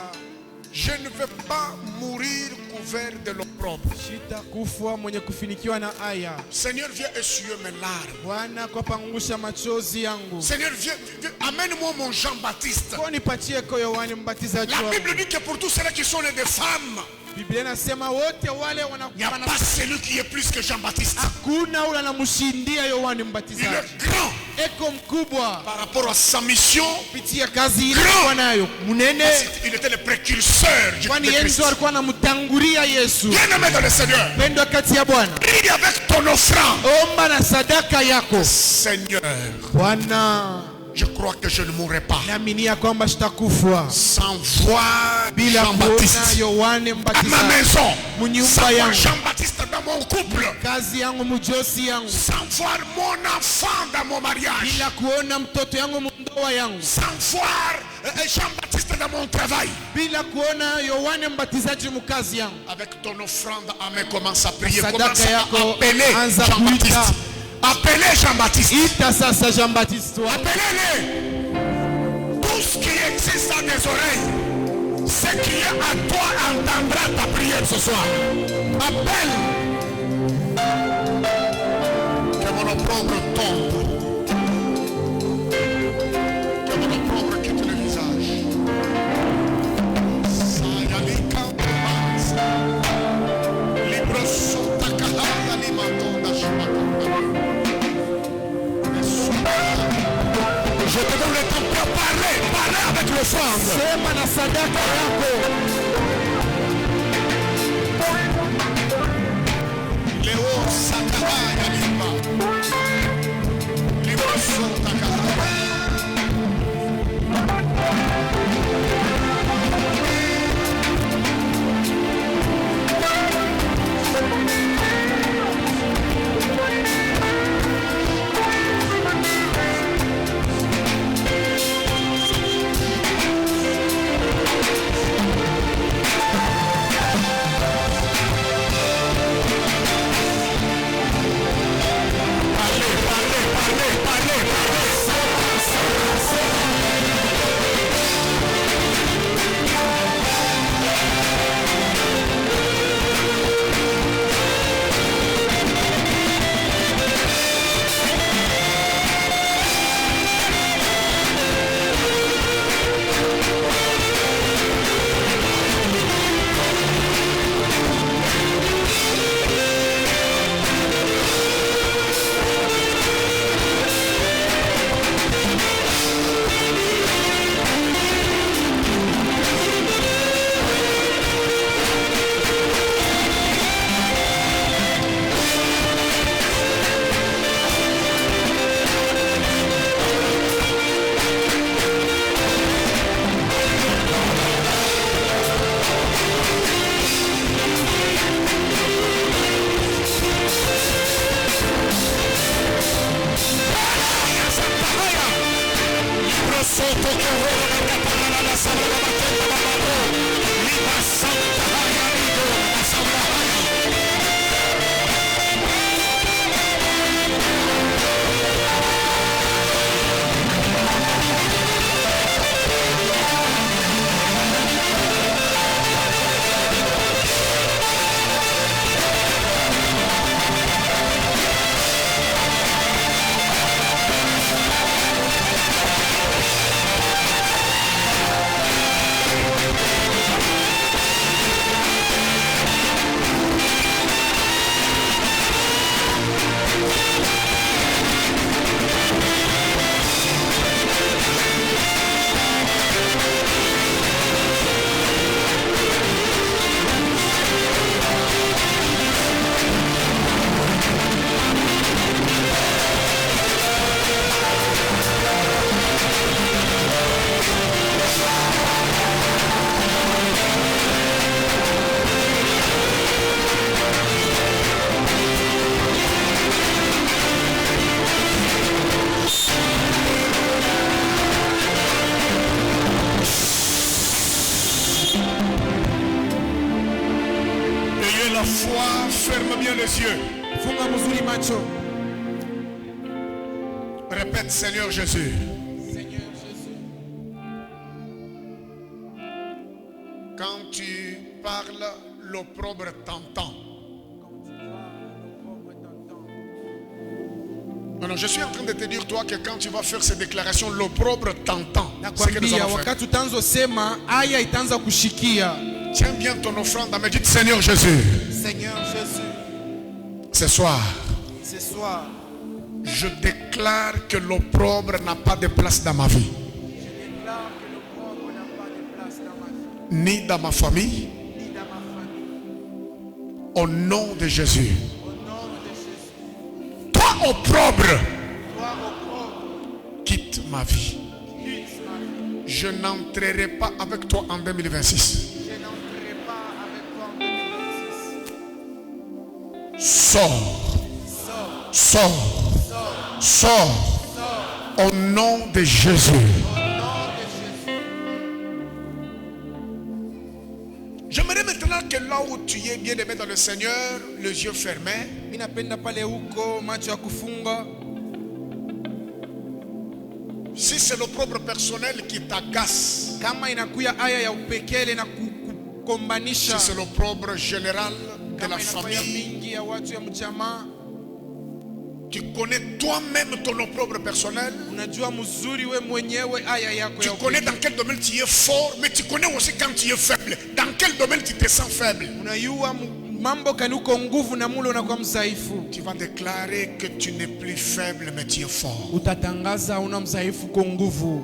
Je ne vais pas mourir couvert de l'opprobre. Shitakufa mwenye kufunikiwa na haya. Seigneur, viens essuyer mes larmes. Bwana kwa pangusha machozi yangu. Seigneur, viens, amène-moi mon Jean-Baptiste. Kwa nipatie kwa Yohane mbatizaji La wangu. Bible dit que pour tous ceux qui sont nés des femmes, Biblia inasema wote wale il n'y a pas celui qui est plus que Jean-Baptiste. hakuna ule anamshindia Yohane Il mbatizaji. est grand Eko mkubwa par rapport à sa mission. kupitia kazi ile Grand. alikuwa nayo. Munene Il était le précurseur du kwani Christ. Yesu alikuwa anamtangulia Yesu. Bien-aimé dans le Seigneur, Pendwa kati ya Bwana. prie avec ton offrande. Omba na sadaka yako. Seigneur, Bwana, je crois que je ne mourrai pas naaminia kwamba sitakufa sans voir bila kuona Jean-Baptiste Yohane à ma mbatizaji. maison, Munyumba sans voir yangu. Jean-Baptiste dans mon couple, Kazi yangu, mujosi yangu. sans voir mon enfant dans mon mariage, Bila kuona mtoto yangu mundoa yangu. sans voir Jean-Baptiste dans mon travail. Bila kuona Yohane mbatizaji mukazi yangu. Avec ton offrande à main, commence à prier. Sadaka Commence à yako, appeler anza Jean-Baptiste. kuita. Appelez Jean-Baptiste. Ita sasa Jean-Baptiste wangu. Appelez-les. Tout ce qui existe à des oreilles, ce qui est à toi entendra ta prière ce soir. Appelle. Que mon opprobre tombe. Que mon opprobre quitte le visage. Sayalika Omansa. Libro Sotakahaya Limatonda Shmatonda. Je te donne le temps pour parler avec le sang. Sema na sadaka yako. Léo Sakahaya Lima. Libro Sotakahaya. la foi, ferme bien les yeux. Funga mzuri macho. Répète, Seigneur Jésus. Seigneur Jésus. Quand tu parles, l'opprobre t'entend. Non, je suis en train de te dire, toi, que quand tu vas faire ces déclarations, l'opprobre t'entend. C'est que nous Nakwambia allons faire. wakati utaanza sema aya itaanza kushikia. Tiens bien ton offrande, mais dis Seigneur Jésus. Seigneur Jésus. Ce soir, Ce soir, je déclare que l'opprobre n'a pas de place dans ma vie, je déclare que le pauvre n'a pas de place dans ma vie, ni dans ma famille, ni dans ma famille. au nom de Jésus. Au nom de Jésus. Toi, opprobre, Toi, au pauvre, quitte ma vie. quitte ma vie. Je n'entrerai pas avec toi en 2026. Je n'entrerai pas avec toi en 2026. Sors, Sors, sors, sors, sors, sors. au nom de Jésus. Au nom de Jésus. J'aimerais maintenant que là où tu es bien aimé dans le Seigneur, les yeux fermés, Mimi napenda pale huko macho ya kufunga. si c'est l'opprobre personnel qui t'agace, Kama inakuya aya ya upekele na kukombanisha. si c'est l'opprobre général de Kama la inakuya famille, mingi ya watu ya mjamaa. tu connais toi-même ton opprobre personnel, Unajua mzuri we mwenyewe aya yako tu ya connais upekee. dans quel domaine tu es fort, mais tu connais aussi quand tu es faible. Dans quel domaine tu te sens faible. Unajua mambo kani uko nguvu na mule unakuwa mzaifu. Tu vas déclarer que tu n'es plus faible, mais tu es fort. Utatangaza una mzaifu kwa nguvu.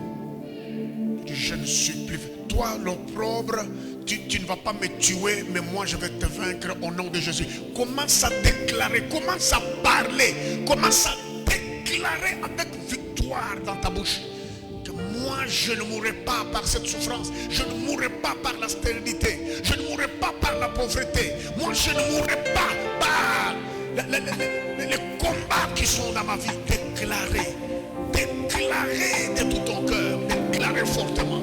Je ne suis plus. Toi, l'opprobre, tu ne vas pas me tuer, mais moi je vais te vaincre au nom de Jésus. Commence à déclarer, commence à parler, commence à déclarer avec victoire dans ta bouche que moi je ne mourrai pas par cette souffrance, je ne mourrai pas par la stérilité, je ne mourrai pas par la pauvreté, moi je ne mourrai pas par les combats qui sont dans ma vie. Déclarer, déclarer de tout ton cœur, déclarer fortement.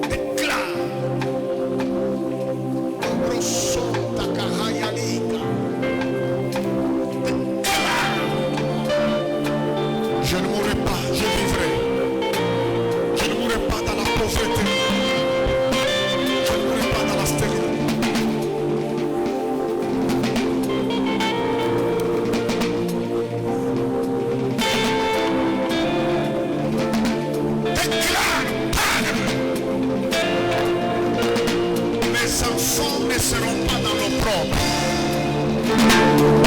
Déclare. Je ne mourrai pas, je vivrai. Je ne mourrai pas dans la pauvreté. Je ne mourrai pas dans la stérilité. Déclare, parle. Mes enfants ne seront pas dans l'opprobre.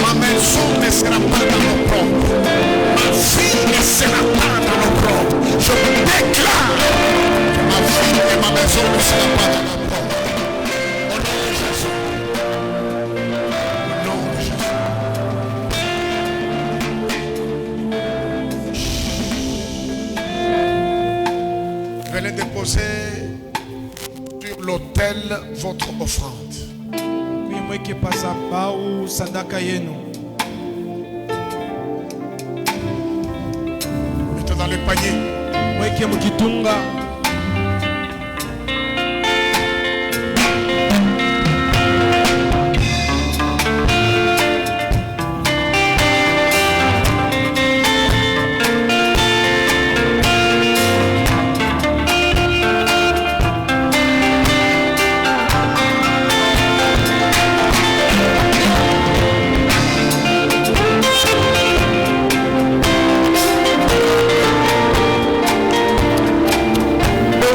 Ma maison ne sera pas dans l'opprobre. Ma vie ne sera pas dans l'opprobre. Je déclare que ma vie et ma maison ne seront pas dans l'opprobre. Au nom de Jésus. Au nom de Jésus. Venez déposer sur l'autel votre offrande. Mweke pasabau sadaka yenu. Mettez dans les paniers. Mweke mkitunga.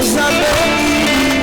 Samba,